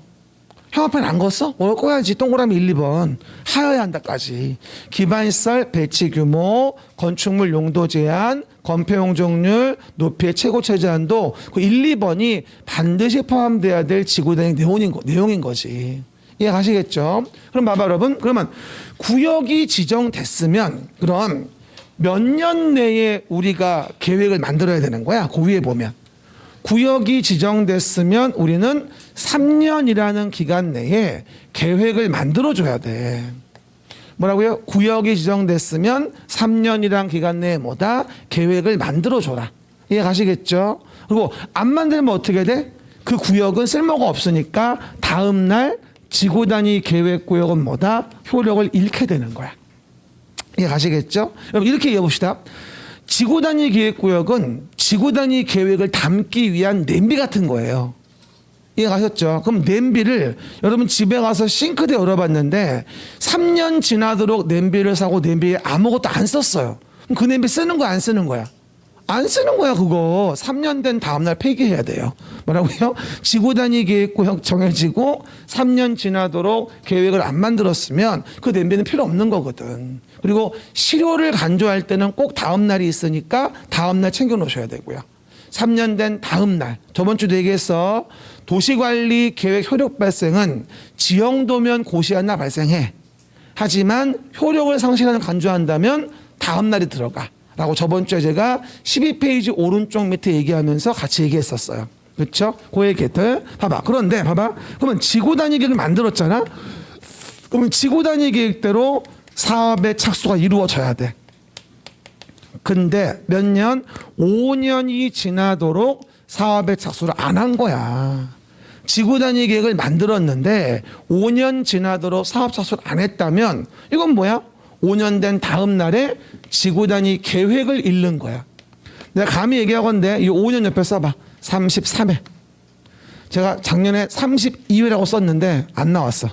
형 앞에 안 걷어? 꺼야지. 동그라미 1, 2번. 하여야 한다까지. 기반시설 배치 규모, 건축물 용도 제한, 건폐 용적률, 높이의 최고체 제한도 그 1, 2번이 반드시 포함돼야 될 지구 단위 내용인 거지. 이해 가시겠죠? 그럼 봐봐 여러분. 그러면 구역이 지정됐으면 그럼 몇 년 내에 우리가 계획을 만들어야 되는 거야. 그 위에 보면. 구역이 지정됐으면 우리는 3년이라는 기간 내에 계획을 만들어줘야 돼. 뭐라고요? 구역이 지정됐으면 3년이란 기간 내에 뭐다? 계획을 만들어줘라. 이해 가시겠죠? 그리고 안 만들면 어떻게 돼? 그 구역은 쓸모가 없으니까 다음날 지구 단위 계획 구역은 뭐다? 효력을 잃게 되는 거야. 이해 가시겠죠? 여러분 이렇게 이해해 봅시다. 지구 단위 계획 구역은 지구 단위 계획을 담기 위한 냄비 같은 거예요. 이해 가셨죠? 그럼 냄비를 여러분 집에 가서 싱크대 열어봤는데 3년 지나도록 냄비를 사고 냄비에 아무것도 안 썼어요. 그럼 그 냄비 쓰는 거야 안 쓰는 거야? 안 쓰는 거야 그거. 3년 된 다음날 폐기해야 돼요. 뭐라고요? 지구 단위 계획구역 정해지고 3년 지나도록 계획을 안 만들었으면 그 냄비는 필요 없는 거거든. 그리고 실효를 간주할 때는 꼭 다음날이 있으니까 다음날 챙겨 놓으셔야 되고요. 3년 된 다음날. 저번 주도 얘기했어. 도시관리 계획 효력 발생은 지형도면 고시한 날 발생해. 하지만 효력을 상실하는 간주한다면 다음날이 들어가. 라고 저번 주에 제가 12페이지 오른쪽 밑에 얘기하면서 같이 얘기했었어요. 그렇죠? 그 얘기들 봐봐. 그런데 봐봐. 그러면 지구 단위 계획을 만들었잖아. 그러면 지구 단위 계획대로 사업의 착수가 이루어져야 돼. 근데 몇 년? 5년이 지나도록 사업의 착수를 안 한 거야. 지구 단위 계획을 만들었는데 5년 지나도록 사업 착수를 안 했다면 이건 뭐야? 5년 된 다음 날에 지구 단위 계획을 잃는 거야. 내가 감히 얘기하건데 이 5년 옆에 써봐. 33회. 제가 작년에 32회라고 썼는데 안 나왔어.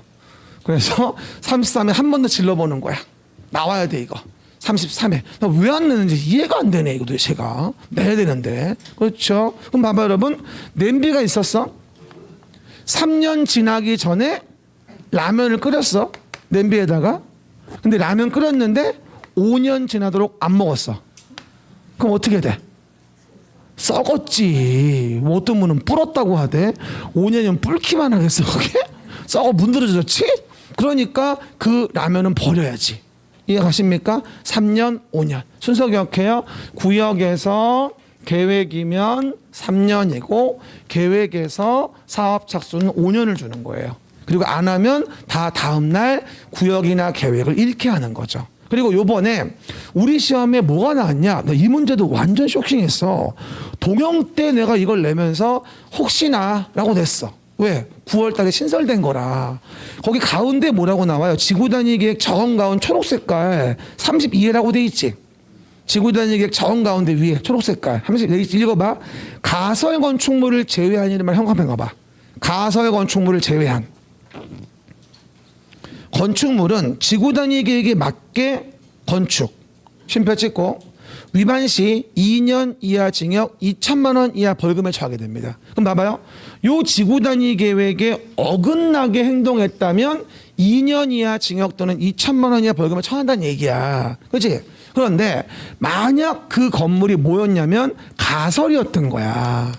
그래서 33회 한 번 더 질러보는 거야. 나와야 돼 이거. 33회. 왜 안 내는지 이해가 안 되네 이거 도대체가. 내야 되는데. 그렇죠. 그럼 봐봐 여러분. 냄비가 있었어. 3년 지나기 전에 라면을 끓였어. 냄비에다가. 근데 라면 끓였는데 5년 지나도록 안 먹었어. 그럼 어떻게 돼? 썩었지. 뭐 어떤 분은 불었다고 하대. 5년이면 불기만 하겠어 그게? 썩어 문드러졌지? 그러니까 그 라면은 버려야지. 이해가십니까? 3년, 5년. 순서 기억해요. 구역에서 계획이면 3년이고 계획에서 사업 착수는 5년을 주는 거예요. 그리고 안 하면 다 다음 날 구역이나 계획을 잃게 하는 거죠. 그리고 요번에 우리 시험에 뭐가 나왔냐? 나 이 문제도 완전 쇼킹했어. 동영 때 내가 이걸 내면서 혹시나 라고 냈어. 왜? 9월 달에 신설된 거라. 거기 가운데 뭐라고 나와요? 지구단위 계획 정 가운 초록색깔 32회라고 돼 있지. 지구단위 계획 정 가운데 위에 초록색깔. 한번씩 읽어봐. 가설 건축물을 제외한 이란 말 한번 해봐. 가설 건축물을 제외한. 건축물은 지구단위 계획에 맞게 건축. 쉼표 찍고 위반 시 2년 이하 징역 2천만 원 이하 벌금에 처하게 됩니다. 그럼 봐봐요. 요 지구단위 계획에 어긋나게 행동했다면 2년 이하 징역 또는 2천만 원 이하 벌금에 처한다는 얘기야. 그렇지? 그런데 만약 그 건물이 뭐였냐면 가설이었던 거야.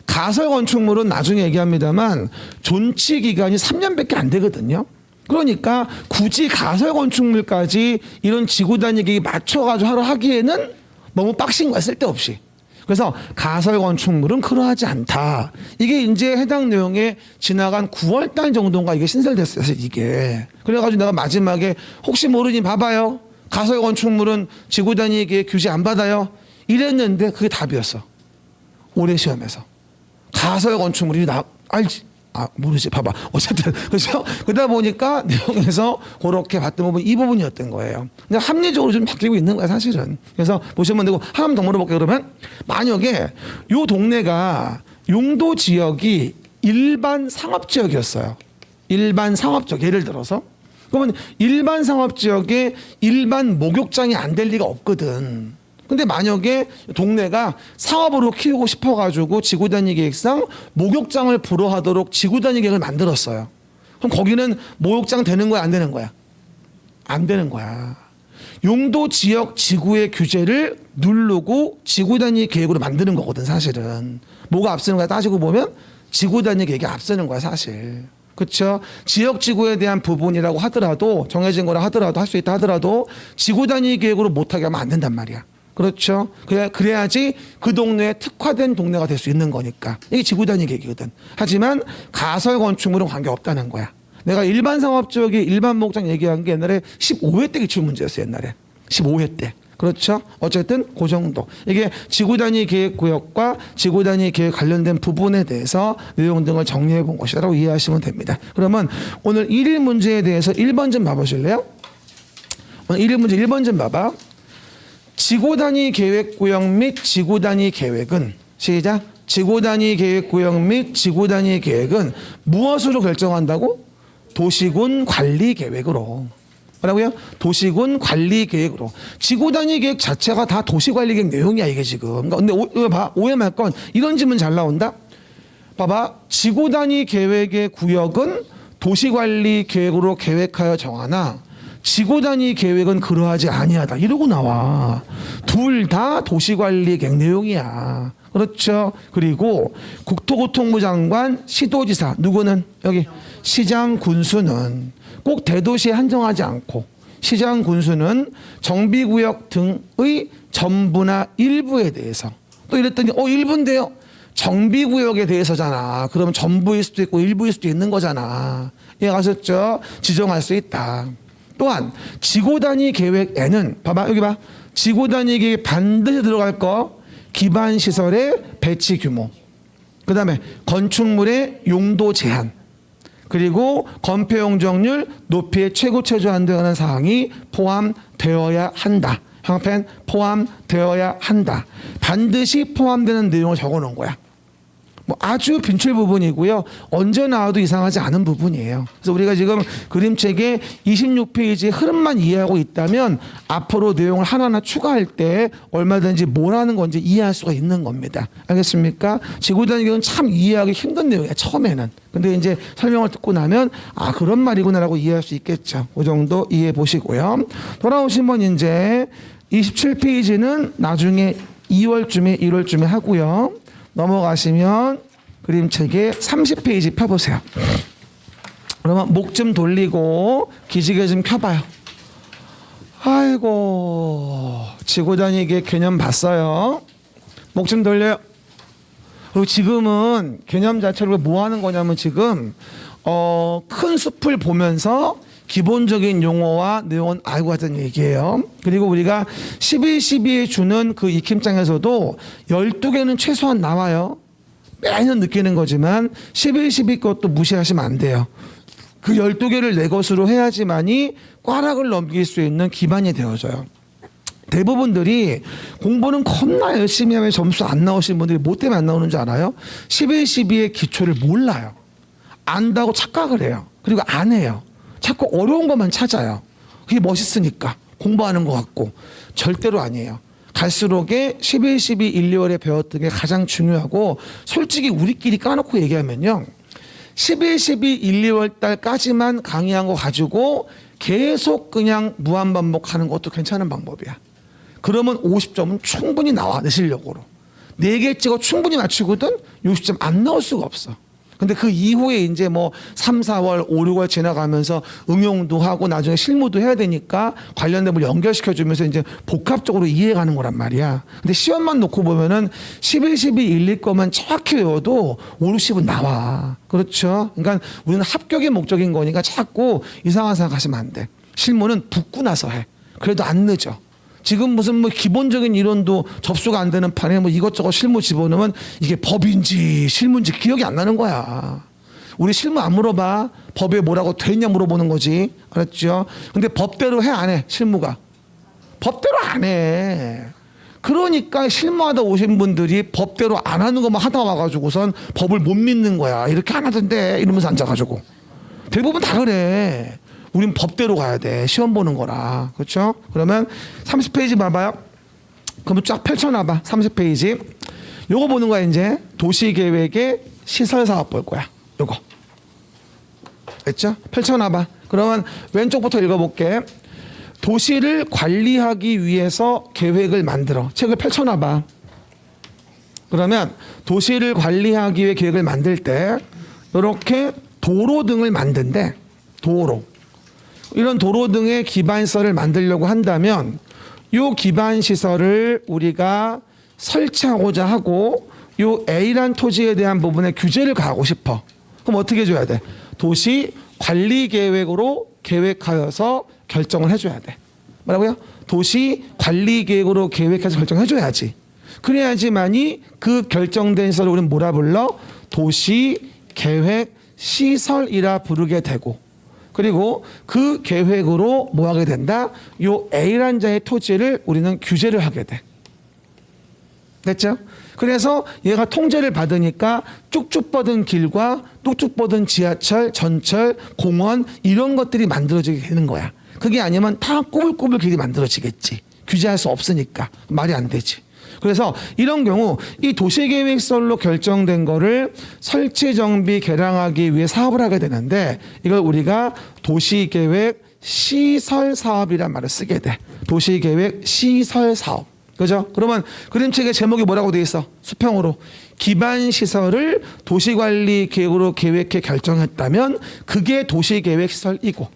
가설 건축물은 나중에 얘기합니다만 존치 기간이 3년밖에 안 되거든요. 그러니까 굳이 가설 건축물까지 이런 지구 단위계획에 맞춰가지고 하기에는 너무 빡신 거야, 쓸데없이. 그래서 가설 건축물은 그러하지 않다. 이게 이제 해당 내용에 지나간 9월 달 정도인가 이게 신설됐어요, 이게. 그래가지고 내가 마지막에 혹시 모르니 봐봐요. 가설 건축물은 지구 단위계획 규제 안 받아요. 이랬는데 그게 답이었어. 올해 시험에서. 가설 건축물이 알지? 모르지. 봐봐. 어쨌든, 그렇죠? 그러다 보니까 내용에서 그렇게 봤던 부분, 이 부분이었던 거예요. 근데 합리적으로 좀 바뀌고 있는 거야, 사실은. 그래서 보시면 되고, 하나만 더 물어볼게요, 그러면. 만약에 요 동네가 용도 지역이 일반 상업지역이었어요. 일반 상업지역. 예를 들어서. 그러면 일반 상업지역에 일반 목욕장이 안 될 리가 없거든. 근데 만약에 동네가 사업으로 키우고 싶어가지고 지구단위 계획상 목욕장을 불허하도록 지구단위 계획을 만들었어요. 그럼 거기는 목욕장 되는 거야, 안 되는 거야? 안 되는 거야. 용도 지역 지구의 규제를 누르고 지구단위 계획으로 만드는 거거든, 사실은. 뭐가 앞서는 거야 따지고 보면 지구단위 계획이 앞서는 거야, 사실. 그렇죠? 지역 지구에 대한 부분이라고 하더라도 정해진 거라 하더라도 할 수 있다 하더라도 지구단위 계획으로 못하게 하면 안 된단 말이야. 그렇죠. 그래야지 그 동네에 특화된 동네가 될 수 있는 거니까. 이게 지구단위 계획이거든. 하지만 가설 건축물은 관계없다는 거야. 내가 일반 상업지역에 일반 목장 얘기한 게 옛날에 15회 때 기출 문제였어요. 옛날에. 15회 때. 그렇죠. 어쨌든 그 정도. 이게 지구단위 계획구역과 지구단위 계획 관련된 부분에 대해서 내용 등을 정리해 본 것이라고 이해하시면 됩니다. 그러면 오늘 1일 문제에 대해서 1번 좀 봐보실래요? 오늘 1일 문제 1번 좀 봐봐. 지구단위 계획구역 및 지구단위 계획은 시작. 지구단위 계획구역 및 지구단위 계획은 무엇으로 결정한다고? 도시군 관리 계획으로. 뭐라고요? 도시군 관리 계획으로. 지구단위 계획 자체가 다 도시관리 계획 내용이야 이게 지금. 근데 오해 말 건 이런 질문 잘 나온다. 봐봐. 지구단위 계획의 구역은 도시관리 계획으로 계획하여 정하나 지구단위 계획은 그러하지 아니하다. 이러고 나와. 둘 다 도시관리 계획 내용이야. 그렇죠. 그리고 국토교통부 장관, 시도지사 누구는 여기 시장, 군수는 꼭 대도시에 한정하지 않고 시장, 군수는 정비구역 등의 전부나 일부에 대해서 또 이랬더니 일부인데요. 정비구역에 대해서잖아. 그러면 전부일 수도 있고 일부일 수도 있는 거잖아. 이해가셨죠? 지정할 수 있다. 또한 지구단위 계획에는 봐봐 여기 봐. 지구단위 계획에 반드시 들어갈 거 기반시설의 배치 규모, 그 다음에 건축물의 용도 제한, 그리고 건폐 용적률 높이의 최고 최저한 등하는 사항이 포함되어야 한다. 형편 포함되어야 한다. 반드시 포함되는 내용을 적어놓은 거야. 뭐 아주 빈출 부분이고요. 언제 나와도 이상하지 않은 부분이에요. 그래서 우리가 지금 그림책의 26페이지의 흐름만 이해하고 있다면 앞으로 내용을 하나하나 추가할 때 얼마든지 뭐라는 건지 이해할 수가 있는 겁니다. 알겠습니까? 지구단위경은 참 이해하기 힘든 내용이에요. 처음에는. 근데 이제 설명을 듣고 나면 아 그런 말이구나라고 이해할 수 있겠죠. 그 정도 이해해 보시고요. 돌아오시면 이제 27페이지는 나중에 2월쯤에 1월쯤에 하고요. 넘어가시면 그림책의 30페이지 펴보세요. 그러면 목 좀 돌리고 기지개 좀 켜봐요. 아이고 지구단위계 개념 봤어요. 목 좀 돌려요. 그리고 지금은 개념 자체로 뭐 하는 거냐면 지금 큰 숲을 보면서 기본적인 용어와 내용은 알고 가자는 얘기예요. 그리고 우리가 11.12에 주는 그 익힘장에서도 12개는 최소한 나와요. 매년 느끼는 거지만 11.12 것도 무시하시면 안 돼요. 그 12개를 내 것으로 해야지만이 꽈락을 넘길 수 있는 기반이 되어져요. 대부분들이 공부는 겁나 열심히 하면 점수 안 나오시는 분들이 뭐 때문에 안 나오는 줄 알아요? 11.12의 기초를 몰라요. 안다고 착각을 해요. 그리고 안 해요. 자꾸 어려운 것만 찾아요. 그게 멋있으니까 공부하는 것 같고 절대로 아니에요. 갈수록에 11, 12, 1, 2월에 배웠던 게 가장 중요하고 솔직히 우리끼리 까놓고 얘기하면요. 11, 12, 1, 2월 달까지만 강의한 거 가지고 계속 그냥 무한반복하는 것도 괜찮은 방법이야. 그러면 50점은 충분히 나와 내 실력으로. 4개 찍어 충분히 맞추거든 60점 안 나올 수가 없어. 근데 그 이후에 이제 뭐 3, 4월, 5, 6월 지나가면서 응용도 하고 나중에 실무도 해야 되니까 관련된 걸 연결시켜주면서 이제 복합적으로 이해가는 거란 말이야. 근데 시험만 놓고 보면은 11, 12, 1, 2 거만 정확히 외워도 5, 60은 나와. 그렇죠? 그러니까 우리는 합격이 목적인 거니까 자꾸 이상한 생각하시면 안 돼. 실무는 붙고 나서 해. 그래도 안 늦어. 지금 무슨 뭐 기본적인 이론도 접수가 안 되는 판에 뭐 이것저것 실무 집어넣으면 이게 법인지 실무인지 기억이 안 나는 거야. 우리 실무 안 물어봐. 법에 뭐라고 돼 있냐 물어보는 거지. 알았죠? 근데 법대로 해 안 해? 실무가. 법대로 안 해. 그러니까 실무하다 오신 분들이 법대로 안 하는 것만 하다 와가지고선 법을 못 믿는 거야. 이렇게 안 하던데 이러면서 앉아가지고. 대부분 다 그래. 우린 법대로 가야 돼. 시험 보는 거라. 그렇죠? 그러면 30페이지 봐봐요. 그러면 쫙 펼쳐놔봐. 30페이지. 요거 보는 거야 이제. 도시계획의 시설사업 볼 거야. 요거. 됐죠? 펼쳐놔봐. 그러면 왼쪽부터 읽어볼게. 도시를 관리하기 위해서 계획을 만들어. 책을 펼쳐놔봐. 그러면 도시를 관리하기 위해 계획을 만들 때 이렇게 도로 등을 만든대. 도로. 이런 도로 등의 기반시설을 만들려고 한다면 이 기반시설을 우리가 설치하고자 하고 이 A란 토지에 대한 부분에 규제를 가하고 싶어. 그럼 어떻게 해줘야 돼? 도시 관리계획으로 계획하여서 결정을 해줘야 돼. 뭐라고요? 도시 관리계획으로 계획해서 결정해줘야지. 그래야지만이 그 결정된 시설을 우리는 뭐라 불러? 도시계획시설이라 부르게 되고 그리고 그 계획으로 뭐 하게 된다? 요 A란 자의 토지를 우리는 규제를 하게 돼. 됐죠? 그래서 얘가 통제를 받으니까 쭉쭉 뻗은 길과 뚝뚝 뻗은 지하철, 전철, 공원 이런 것들이 만들어지게 되는 거야. 그게 아니면 다 꼬불꼬불 길이 만들어지겠지. 규제할 수 없으니까. 말이 안 되지. 그래서 이런 경우 이 도시계획설로 결정된 거를 설치, 정비, 개량하기 위해 사업을 하게 되는데 이걸 우리가 도시계획 시설 사업이란 말을 쓰게 돼. 도시계획 시설 사업. 그죠? 그러면 그림책의 제목이 뭐라고 돼 있어? 수평으로. 기반시설을 도시관리 계획으로 계획해 결정했다면 그게 도시계획시설이고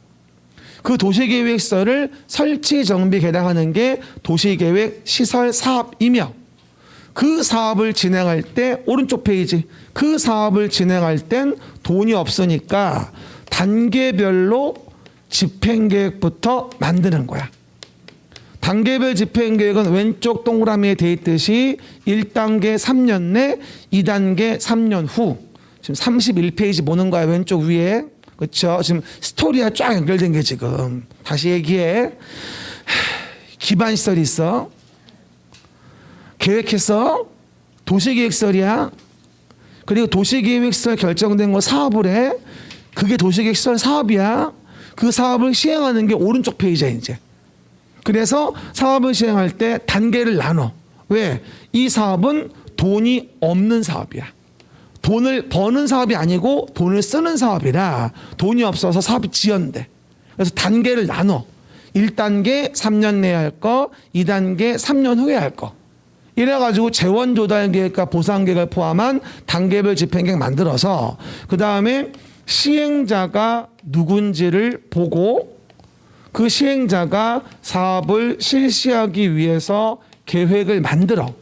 그 도시계획시설을 설치, 정비, 개량하는 게 도시계획시설 사업이며 그 사업을 진행할 때 오른쪽 페이지 그 사업을 진행할 땐 돈이 없으니까 단계별로 집행계획부터 만드는 거야. 단계별 집행계획은 왼쪽 동그라미에 돼 있듯이 1단계 3년 내 2단계 3년 후 지금 31페이지 보는 거야. 왼쪽 위에. 그렇죠? 지금 스토리와 쫙 연결된 게 지금. 다시 얘기해. 기반시설이 있어. 계획했어. 도시계획설이야. 그리고 도시계획시설 결정된 거 사업을 해. 그게 도시계획시설 사업이야. 그 사업을 시행하는 게 오른쪽 페이지야 이제. 그래서 사업을 시행할 때 단계를 나눠. 왜? 이 사업은 돈이 없는 사업이야. 돈을 버는 사업이 아니고 돈을 쓰는 사업이라 돈이 없어서 사업이 지연돼. 그래서 단계를 나눠. 1단계 3년 내에 할 거, 2단계 3년 후에 할 거. 이래가지고 재원 조달 계획과 보상 계획을 포함한 단계별 집행 계획 만들어서 그 다음에 시행자가 누군지를 보고 그 시행자가 사업을 실시하기 위해서 계획을 만들어.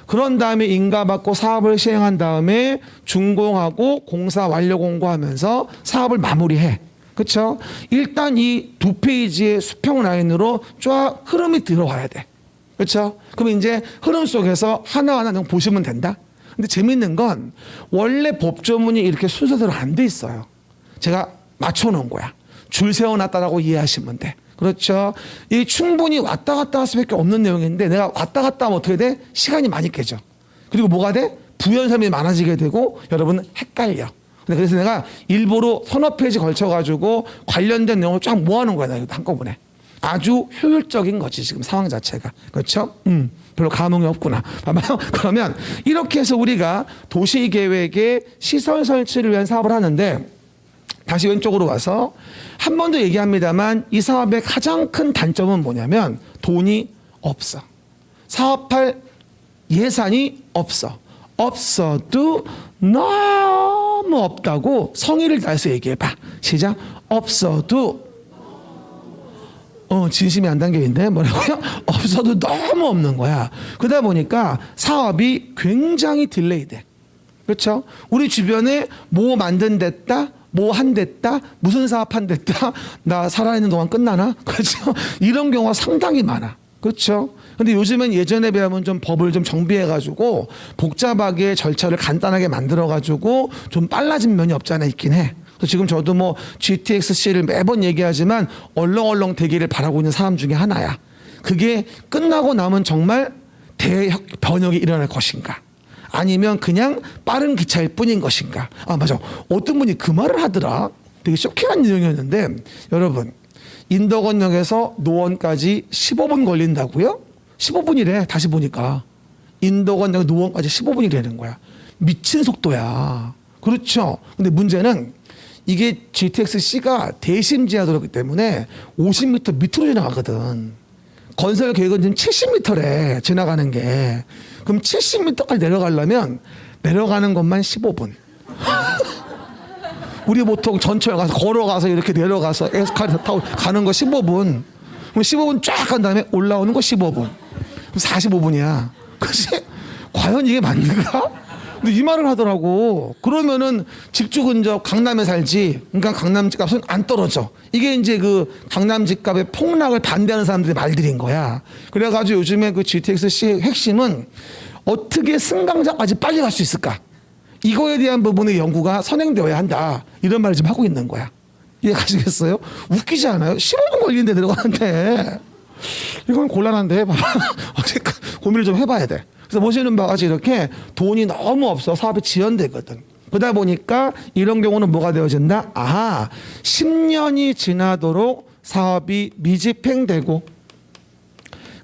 그런 다음에 인가받고 사업을 시행한 다음에 준공하고 공사 완료 공고하면서 사업을 마무리해. 그렇죠? 일단 이 두 페이지의 수평 라인으로 쫙 흐름이 들어와야 돼. 그렇죠? 그럼 이제 흐름 속에서 하나하나 보시면 된다. 근데 재밌는 건 원래 법조문이 이렇게 순서대로 안 돼 있어요. 제가 맞춰놓은 거야. 줄 세워놨다라고 이해하시면 돼. 그렇죠? 이 충분히 왔다 갔다 할 수밖에 없는 내용인데 내가 왔다 갔다 하면 어떻게 돼? 시간이 많이 깨져. 그리고 뭐가 돼? 부연설명이 많아지게 되고 여러분은 헷갈려. 그래서 내가 일부러 서너 페이지 걸쳐가지고 관련된 내용을 쫙 모아놓은 거야. 나 이거 한꺼번에. 아주 효율적인 거지 지금 상황 자체가. 그렇죠? 별로 감흥이 없구나. 그러면 이렇게 해서 우리가 도시계획의 시설 설치를 위한 사업을 하는데 다시 왼쪽으로 와서 한 번 더 얘기합니다만 이 사업의 가장 큰 단점은 뭐냐면 돈이 없어. 사업할 예산이 없어. 없어도 너무 없다고 성의를 다해서 얘기해봐. 시작. 없어도 진심이 안 담겨있네. 뭐라고요? 없어도 너무 없는 거야. 그러다 보니까 사업이 굉장히 딜레이 돼. 그렇죠? 우리 주변에 뭐 만든댔다, 뭐 한댔다, 무슨 사업 한댔다, 나 살아있는 동안 끝나나? 그렇죠? 이런 경우가 상당히 많아. 그렇죠? 근데 요즘엔 예전에 비하면 좀 법을 좀 정비해가지고 복잡하게 절차를 간단하게 만들어가지고 좀 빨라진 면이 없지 않아 있긴 해. 그래서 지금 저도 뭐 GTX-C를 매번 얘기하지만 얼렁얼렁 되기를 바라고 있는 사람 중에 하나야. 그게 끝나고 나면 정말 대변혁이 일어날 것인가? 아니면 그냥 빠른 기차일 뿐인 것인가? 아, 맞아. 어떤 분이 그 말을 하더라. 되게 쇼킹한 내용이었는데 여러분 인덕원역에서 노원까지 15분 걸린다고요? 15분이래. 다시 보니까 인덕원역 노원까지 15분이라는 거야. 미친 속도야. 그렇죠? 근데 문제는 이게 GTX-C가 대심지하도로기 때문에 50m 밑으로 지나가거든. 건설 계획은 지금 70m래 지나가는 게. 그럼 70m까지 내려가려면 내려가는 것만 15분. 우리 보통 전철 가서 걸어가서 이렇게 내려가서 에스컬레이터 타고 가는 거 15분. 그럼 15분 쫙 간 다음에 올라오는 거 15분. 그럼 45분이야. 그치? 과연 이게 맞는가? 근데 이 말을 하더라고. 그러면은 집주 근접 강남에 살지. 그러니까 강남 집값은 안 떨어져. 이게 이제 그 강남 집값의 폭락을 반대하는 사람들의 말들인 거야. 그래가지고 요즘에 그 GTX-C의 핵심은 어떻게 승강장까지 빨리 갈 수 있을까? 이거에 대한 부분의 연구가 선행되어야 한다. 이런 말을 지금 하고 있는 거야. 이해가시겠어요? 웃기지 않아요? 15분 걸리는데 내려가는데. 이건 곤란한데. 고민을 좀 해봐야 돼. 그래서 보시는 바와 같이 이렇게 돈이 너무 없어 사업이 지연되거든. 그러다 보니까 이런 경우는 뭐가 되어진다? 아하, 10년이 지나도록 사업이 미집행되고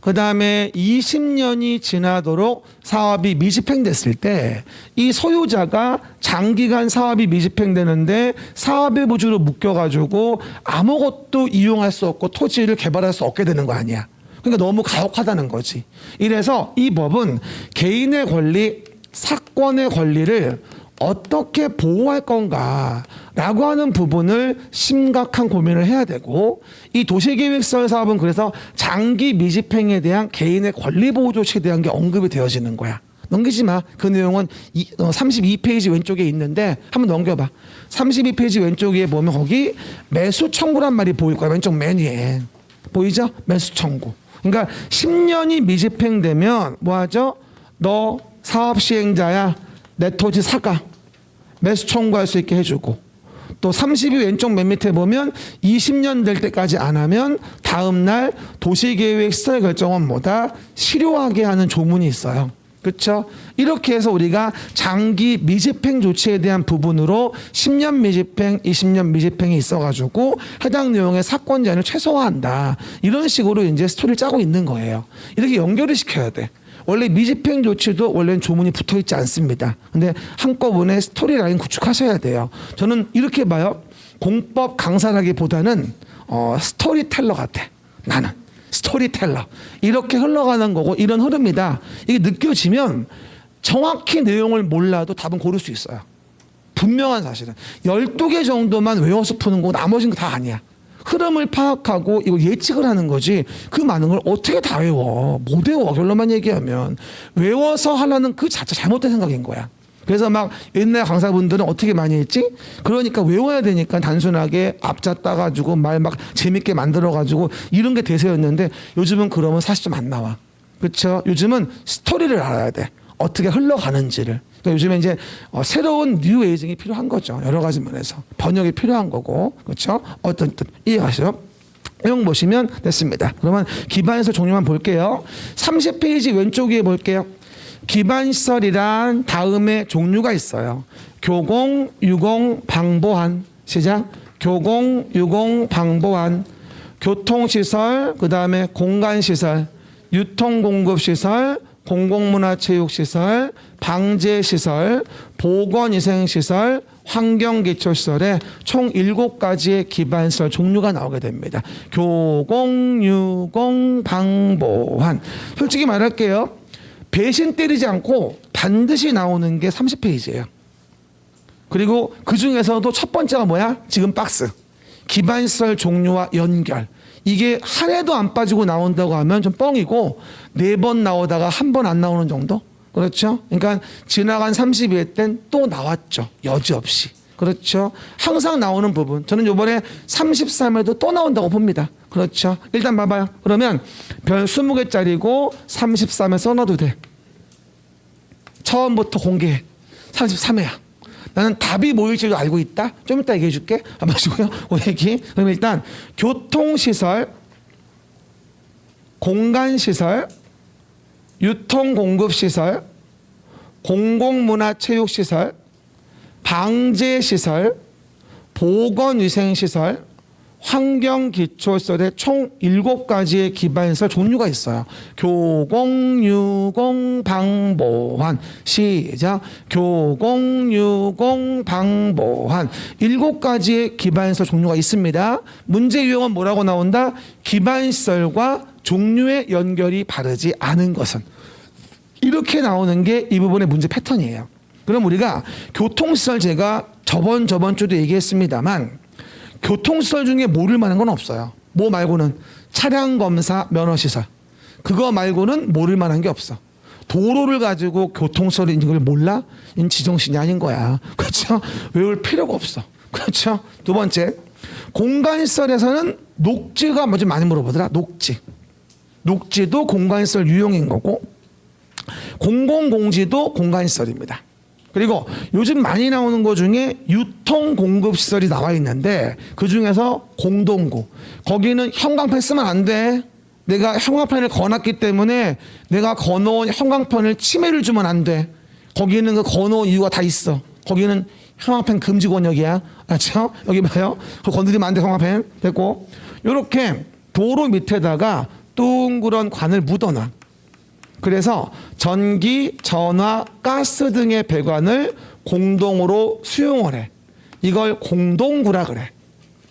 그 다음에 20년이 지나도록 사업이 미집행됐을 때 이 소유자가 장기간 사업이 미집행되는데 사업의 부주로 묶여가지고 아무것도 이용할 수 없고 토지를 개발할 수 없게 되는 거 아니야. 그러니까 너무 가혹하다는 거지. 이래서 이 법은 개인의 권리, 사건의 권리를 어떻게 보호할 건가라고 하는 부분을 심각한 고민을 해야 되고 이 도시계획설 사업은 그래서 장기 미집행에 대한 개인의 권리 보호 조치에 대한 게 언급이 되어지는 거야. 넘기지 마. 그 내용은 32페이지 왼쪽에 있는데 한번 넘겨봐. 32페이지 왼쪽에 보면 거기 매수 청구란 말이 보일 거야. 왼쪽 맨 위에. 보이죠? 매수 청구. 그러니까 10년이 미집행되면 뭐하죠? 너 사업 시행자야. 내 토지 사가. 매수 청구할 수 있게 해주고 또 30위 왼쪽 맨 밑에 보면 20년 될 때까지 안 하면 다음 날 도시계획 시설 결정은 뭐다? 실효하게 하는 조문이 있어요. 그렇죠? 이렇게 해서 우리가 장기 미집행 조치에 대한 부분으로 10년 미집행, 20년 미집행이 있어가지고 해당 내용의 사건 제한을 최소화한다. 이런 식으로 이제 스토리를 짜고 있는 거예요. 이렇게 연결을 시켜야 돼. 원래 미집행 조치도 원래는 조문이 붙어 있지 않습니다. 근데 한꺼번에 스토리 라인 구축하셔야 돼요. 저는 이렇게 봐요. 공법 강사라기보다는 스토리텔러 같아. 나는 스토리텔러. 이렇게 흘러가는 거고 이런 흐름이다. 이게 느껴지면 정확히 내용을 몰라도 답은 고를 수 있어요. 분명한 사실은. 12개 정도만 외워서 푸는 거고 나머지는 다 아니야. 흐름을 파악하고 이거 예측을 하는 거지 그 많은 걸 어떻게 다 외워. 못 외워. 결론만 얘기하면. 외워서 하려는 그 자체 잘못된 생각인 거야. 그래서 막 옛날 강사분들은 어떻게 많이 했지? 그러니까 외워야 되니까 단순하게 앞자 따가지고 말 막 재밌게 만들어가지고 이런 게 대세였는데 요즘은 그러면 사실 좀 안 나와. 그렇죠? 요즘은 스토리를 알아야 돼. 어떻게 흘러가는지를. 그러니까 요즘에 이제 새로운 뉴 에이징이 필요한 거죠. 여러 가지 면에서. 번역이 필요한 거고. 그렇죠? 어떤 뜻 이해가시죠? 내용 보시면 됐습니다. 그러면 기반시설 종류만 볼게요. 30페이지 왼쪽 위에 볼게요. 기반시설이란 다음에 종류가 있어요. 교공, 유공, 방보한. 시작. 교공, 유공, 방보한. 교통시설, 그 다음에 공간시설, 유통공급시설, 공공문화체육시설, 방제시설, 보건위생시설, 환경기초시설에 총 7가지의 기반시설 종류가 나오게 됩니다. 교공, 유공, 방보한. 솔직히 말할게요. 배신 때리지 않고 반드시 나오는 게 30페이지예요. 그리고 그 중에서도 첫 번째가 뭐야? 지금 박스. 기반시설 종류와 연결. 이게 한 해도 안 빠지고 나온다고 하면 좀 뻥이고 4번 나오다가 한 번 안 나오는 정도? 그렇죠? 그러니까 지나간 32회 땐 또 나왔죠. 여지없이. 그렇죠? 항상 나오는 부분. 저는 이번에 33회도 또 나온다고 봅니다. 그렇죠? 일단 봐봐요. 그러면 별 20개짜리고 33회 써놔도 돼. 처음부터 공개해. 33회야. 나는 답이 뭐일 줄 알고 있다. 좀 이따 얘기해 줄게. 한번 보시고요. 얘기. 그럼 일단 교통시설, 공간시설, 유통공급시설, 공공문화체육시설, 방제시설, 보건위생시설, 환경기초시설에 총 7가지의 기반시설 종류가 있어요. 교공, 유공, 방보한. 시작. 교공, 유공, 방보한. 7가지의 기반시설 종류가 있습니다. 문제 유형은 뭐라고 나온다? 기반시설과 종류의 연결이 바르지 않은 것은. 이렇게 나오는 게 이 부분의 문제 패턴이에요. 그럼 우리가 교통시설 제가 저번 주도 얘기했습니다만 교통시설 중에 모를 만한 건 없어요. 뭐 말고는 차량검사 면허시설. 그거 말고는 모를 만한 게 없어. 도로를 가지고 교통시설인 걸 몰라? 이건 지정신이 아닌 거야. 그렇죠? 외울 필요가 없어. 그렇죠? 두 번째, 공간시설에서는 녹지가 좀 많이 물어보더라. 녹지. 녹지도 공간시설 유형인 거고 공공공지도 공간시설입니다. 그리고 요즘 많이 나오는 것 중에 유통공급시설이 나와 있는데 그중에서 공동구. 거기는 형광펜 쓰면 안 돼. 내가 형광펜을 거놨기 때문에 내가 거놓은 형광펜을 침해를 주면 안 돼. 거기는 그 거놓은 이유가 다 있어. 거기는 형광펜 금지 권역이야. 알죠? 여기 봐요. 그거 건드리면 안 돼. 형광펜. 됐고. 요렇게 도로 밑에다가 둥그런 관을 묻어놔. 그래서 전기, 전화, 가스 등의 배관을 공동으로 수용을 해. 이걸 공동구라 그래.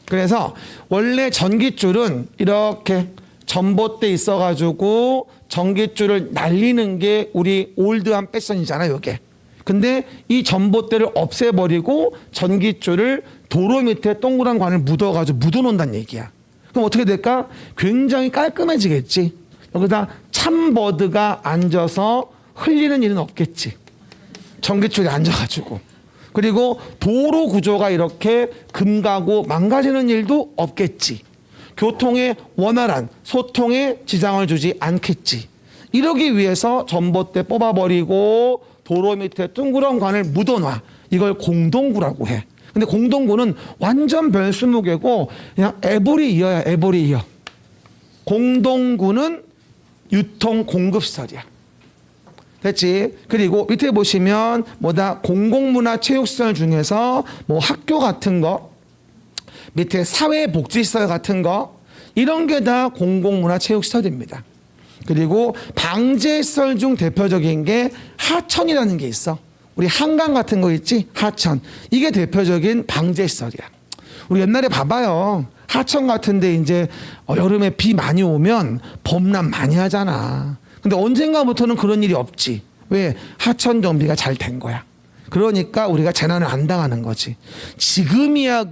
그래서 원래 전기줄은 이렇게 전봇대 있어가지고 전기줄을 날리는 게 우리 올드한 패션이잖아요, 이게. 근데 이 전봇대를 없애버리고 전기줄을 도로 밑에 동그란 관을 묻어가지고 묻어놓는다는 얘기야. 그럼 어떻게 될까? 굉장히 깔끔해지겠지. 여기다 참버드가 앉아서 흘리는 일은 없겠지. 전기줄에 앉아가지고. 그리고 도로 구조가 이렇게 금가고 망가지는 일도 없겠지. 교통의 원활한 소통에 지장을 주지 않겠지. 이러기 위해서 전봇대 뽑아버리고 도로 밑에 둥그런 관을 묻어놔. 이걸 공동구라고 해. 근데 공동구는 완전 별 20개고 그냥 에브리이어야. 에브리이어. 공동구는 유통 공급시설이야. 됐지? 그리고 밑에 보시면 뭐다? 공공문화체육시설 중에서 뭐 학교 같은 거, 밑에 사회복지시설 같은 거, 이런 게 다 공공문화체육시설입니다. 그리고 방제시설 중 대표적인 게 하천이라는 게 있어. 우리 한강 같은 거 있지? 하천. 이게 대표적인 방제시설이야. 우리 옛날에 봐봐요. 하천 같은데 이제 여름에 비 많이 오면 범람 많이 하잖아. 근데 언젠가부터는 그런 일이 없지. 왜? 하천 정비가 잘 된 거야. 그러니까 우리가 재난을 안 당하는 거지. 지금이야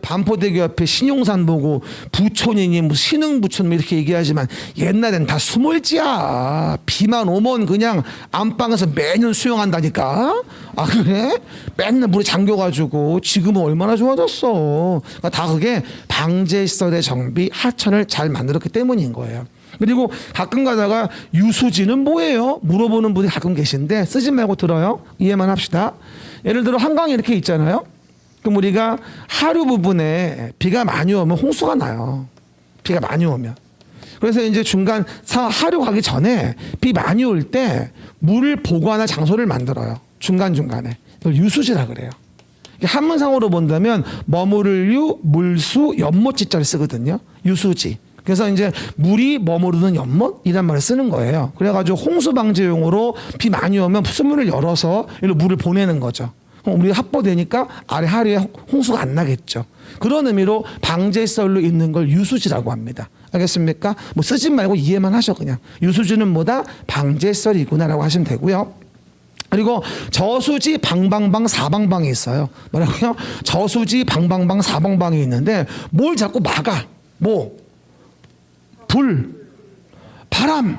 반포대교 옆에 신용산 보고 부촌이니 뭐 신흥부촌 뭐 이렇게 얘기하지만 옛날엔 다 수몰지야. 비만 오면 그냥 안방에서 매년 수영한다니까. 아 그래? 맨날 물에 잠겨가지고 지금은 얼마나 좋아졌어. 그러니까 다 그게 방제시설의 정비, 하천을 잘 만들었기 때문인 거예요. 그리고 가끔 가다가 유수지는 뭐예요? 물어보는 분이 가끔 계신데 쓰지 말고 들어요. 이해만 합시다. 예를 들어 한강이 이렇게 있잖아요. 그럼 우리가 하류 부분에 비가 많이 오면 홍수가 나요. 비가 많이 오면. 그래서 이제 중간 하류 가기 전에 비 많이 올 때 물을 보관할 장소를 만들어요. 중간중간에. 이걸 유수지라 그래요. 한문상으로 본다면 머무를 유, 물수, 연못지자를 쓰거든요. 유수지. 그래서 이제 물이 머무르는 연못이란 말을 쓰는 거예요. 그래가지고 홍수 방지용으로 비 많이 오면 수문을 열어서 이리로 물을 보내는 거죠. 그럼 우리 합보되니까 아래 하류에 홍수가 안 나겠죠. 그런 의미로 방제시설로 있는 걸 유수지라고 합니다. 알겠습니까? 뭐 쓰지 말고 이해만 하셔 그냥. 유수지는 뭐다? 방제시설이구나라고 하시면 되고요. 그리고 저수지 방방방 사방방이 있어요. 뭐라고요? 저수지 방방방 사방방이 있는데 뭘 자꾸 막아? 뭐? 불, 바람,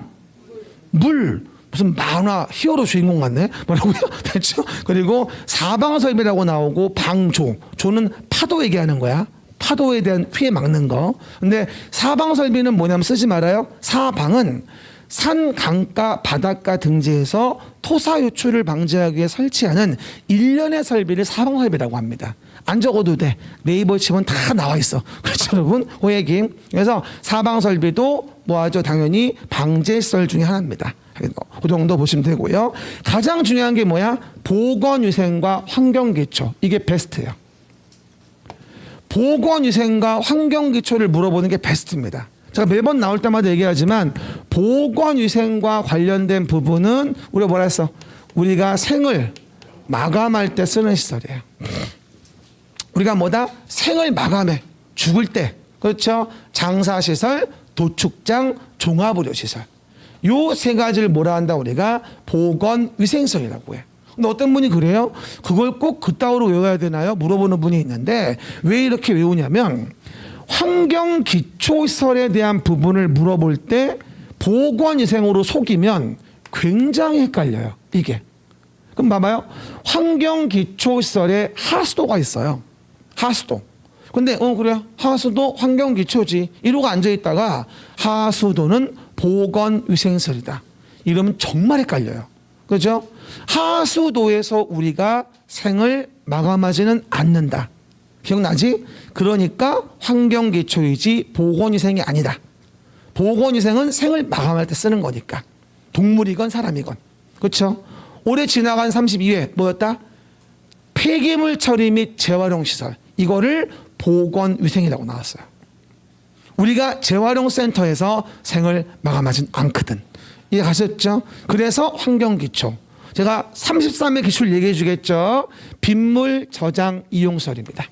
물, 무슨 만화 히어로 주인공 같네? 뭐라고요? 됐죠? 그리고 사방설비라고 나오고 방조, 조는 파도 얘기하는 거야. 파도에 대한 피해 막는 거. 근데 사방설비는 뭐냐면 쓰지 말아요. 사방은 산, 강가, 바닷가 등지에서 토사 유출을 방지하기 위해 설치하는 일련의 설비를 사방설비라고 합니다. 안 적어도 돼. 네이버 치면 다 나와 있어. 그렇죠, 여러분? 그 얘기. 그래서 사방설비도 뭐하죠? 당연히 방제시설 중에 하나입니다. 그 정도 보시면 되고요. 가장 중요한 게 뭐야? 보건위생과 환경기초. 이게 베스트예요. 보건위생과 환경기초를 물어보는 게 베스트입니다. 제가 매번 나올 때마다 얘기하지만 보건위생과 관련된 부분은 우리가 뭐라 했어? 우리가 생을 마감할 때 쓰는 시설이에요. 우리가 뭐다? 생을 마감해. 죽을 때. 그렇죠? 장사시설, 도축장, 종합의료시설. 요 세 가지를 뭐라 한다? 우리가 보건위생시설이라고 해. 근데 어떤 분이 그래요? 그걸 꼭 그따위로 외워야 되나요? 물어보는 분이 있는데 왜 이렇게 외우냐면 환경기초시설에 대한 부분을 물어볼 때 보건위생으로 속이면 굉장히 헷갈려요. 이게. 그럼 봐봐요. 환경기초시설에 하수도가 있어요. 하수도. 근데 그래요. 하수도 환경기초지. 이러고 앉아있다가 하수도는 보건위생시설이다. 이러면 정말 헷갈려요. 그죠? 하수도에서 우리가 생을 마감하지는 않는다. 기억나지? 그러니까 환경기초이지 보건위생이 아니다. 보건위생은 생을 마감할 때 쓰는 거니까. 동물이건 사람이건. 그렇죠? 올해 지나간 32회 뭐였다? 폐기물 처리 및 재활용 시설. 이거를 보건위생이라고 나왔어요. 우리가 재활용 센터에서 생을 마감하진 않거든. 이해 가셨죠? 그래서 환경기초. 제가 33회 기출 얘기해 주겠죠. 빗물 저장 이용시설입니다.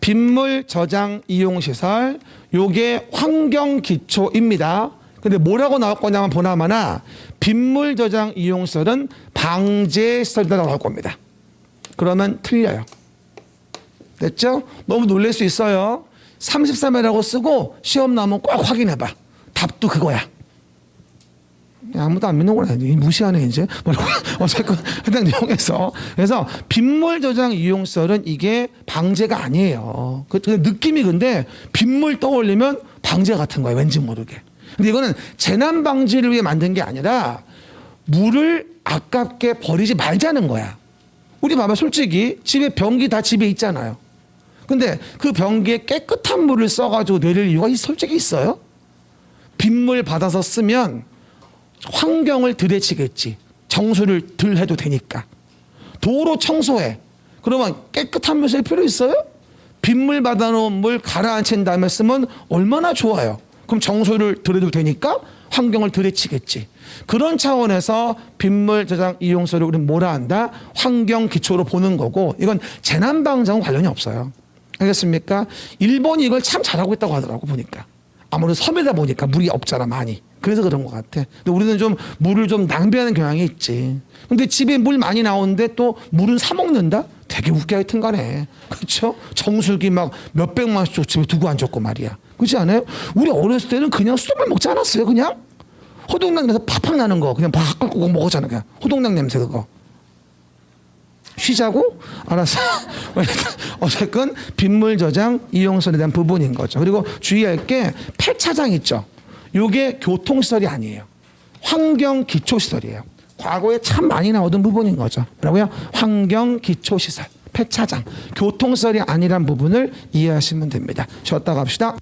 빗물 저장 이용시설. 요게 환경기초입니다. 근데 뭐라고 나올 거냐면 보나마나 빗물 저장 이용시설은 방제시설이라고 나올 겁니다. 그러면 틀려요. 됐죠? 너무 놀랄 수 있어요. 33회라고 쓰고 시험 나오면 꼭 확인해봐. 답도 그거야. 아무도 안 믿는구나. 무시하네 이제. 어쨌건 해당 내용에서. 그래서 빗물 저장 이용시설은 이게 방제가 아니에요. 그 느낌이 근데 빗물 떠올리면 방제 같은 거예요. 왠지 모르게. 근데 이거는 재난 방지를 위해 만든 게 아니라 물을 아깝게 버리지 말자는 거야. 우리 봐봐 솔직히 집에 변기 다 집에 있잖아요. 근데 그 변기에 깨끗한 물을 써가지고 내릴 이유가 솔직히 있어요? 빗물 받아서 쓰면 환경을 들여치겠지. 정수를 덜 해도 되니까. 도로 청소해. 그러면 깨끗한 물 쓸 필요 있어요? 빗물 받아놓은 물 가라앉힌 다음에 쓰면 얼마나 좋아요. 그럼 정수를 덜 해도 되니까 환경을 들여치겠지. 그런 차원에서 빗물 저장 이용소를 우리는 뭐라 한다? 환경 기초로 보는 거고, 이건 재난방장과 관련이 없어요. 알겠습니까? 일본이 이걸 참 잘하고 있다고 하더라고 보니까. 아무래도 섬이다 보니까 물이 없잖아 많이. 그래서 그런 것 같아. 근데 우리는 좀 물을 좀 낭비하는 경향이 있지. 근데 집에 물 많이 나오는데 또 물은 사 먹는다? 되게 웃겨 하여튼 간에. 그렇죠? 정수기 막 몇백만 원씩 집에 두고 앉았고 말이야. 그렇지 않아요? 우리 어렸을 때는 그냥 수돗물 먹지 않았어요 그냥? 호동당 냄새 팍팍 나는 거 그냥 팍 끓고 먹었잖아 그냥. 호동당 냄새 그거. 쉬자고? 알았어. 어쨌건 빗물 저장 이용설에 대한 부분인 거죠. 그리고 주의할 게 폐차장 있죠. 요게 교통시설이 아니에요. 환경기초시설이에요. 과거에 참 많이 나오던 부분인 거죠. 뭐라고요? 환경기초시설, 폐차장, 교통시설이 아니란 부분을 이해하시면 됩니다. 쉬었다 갑시다.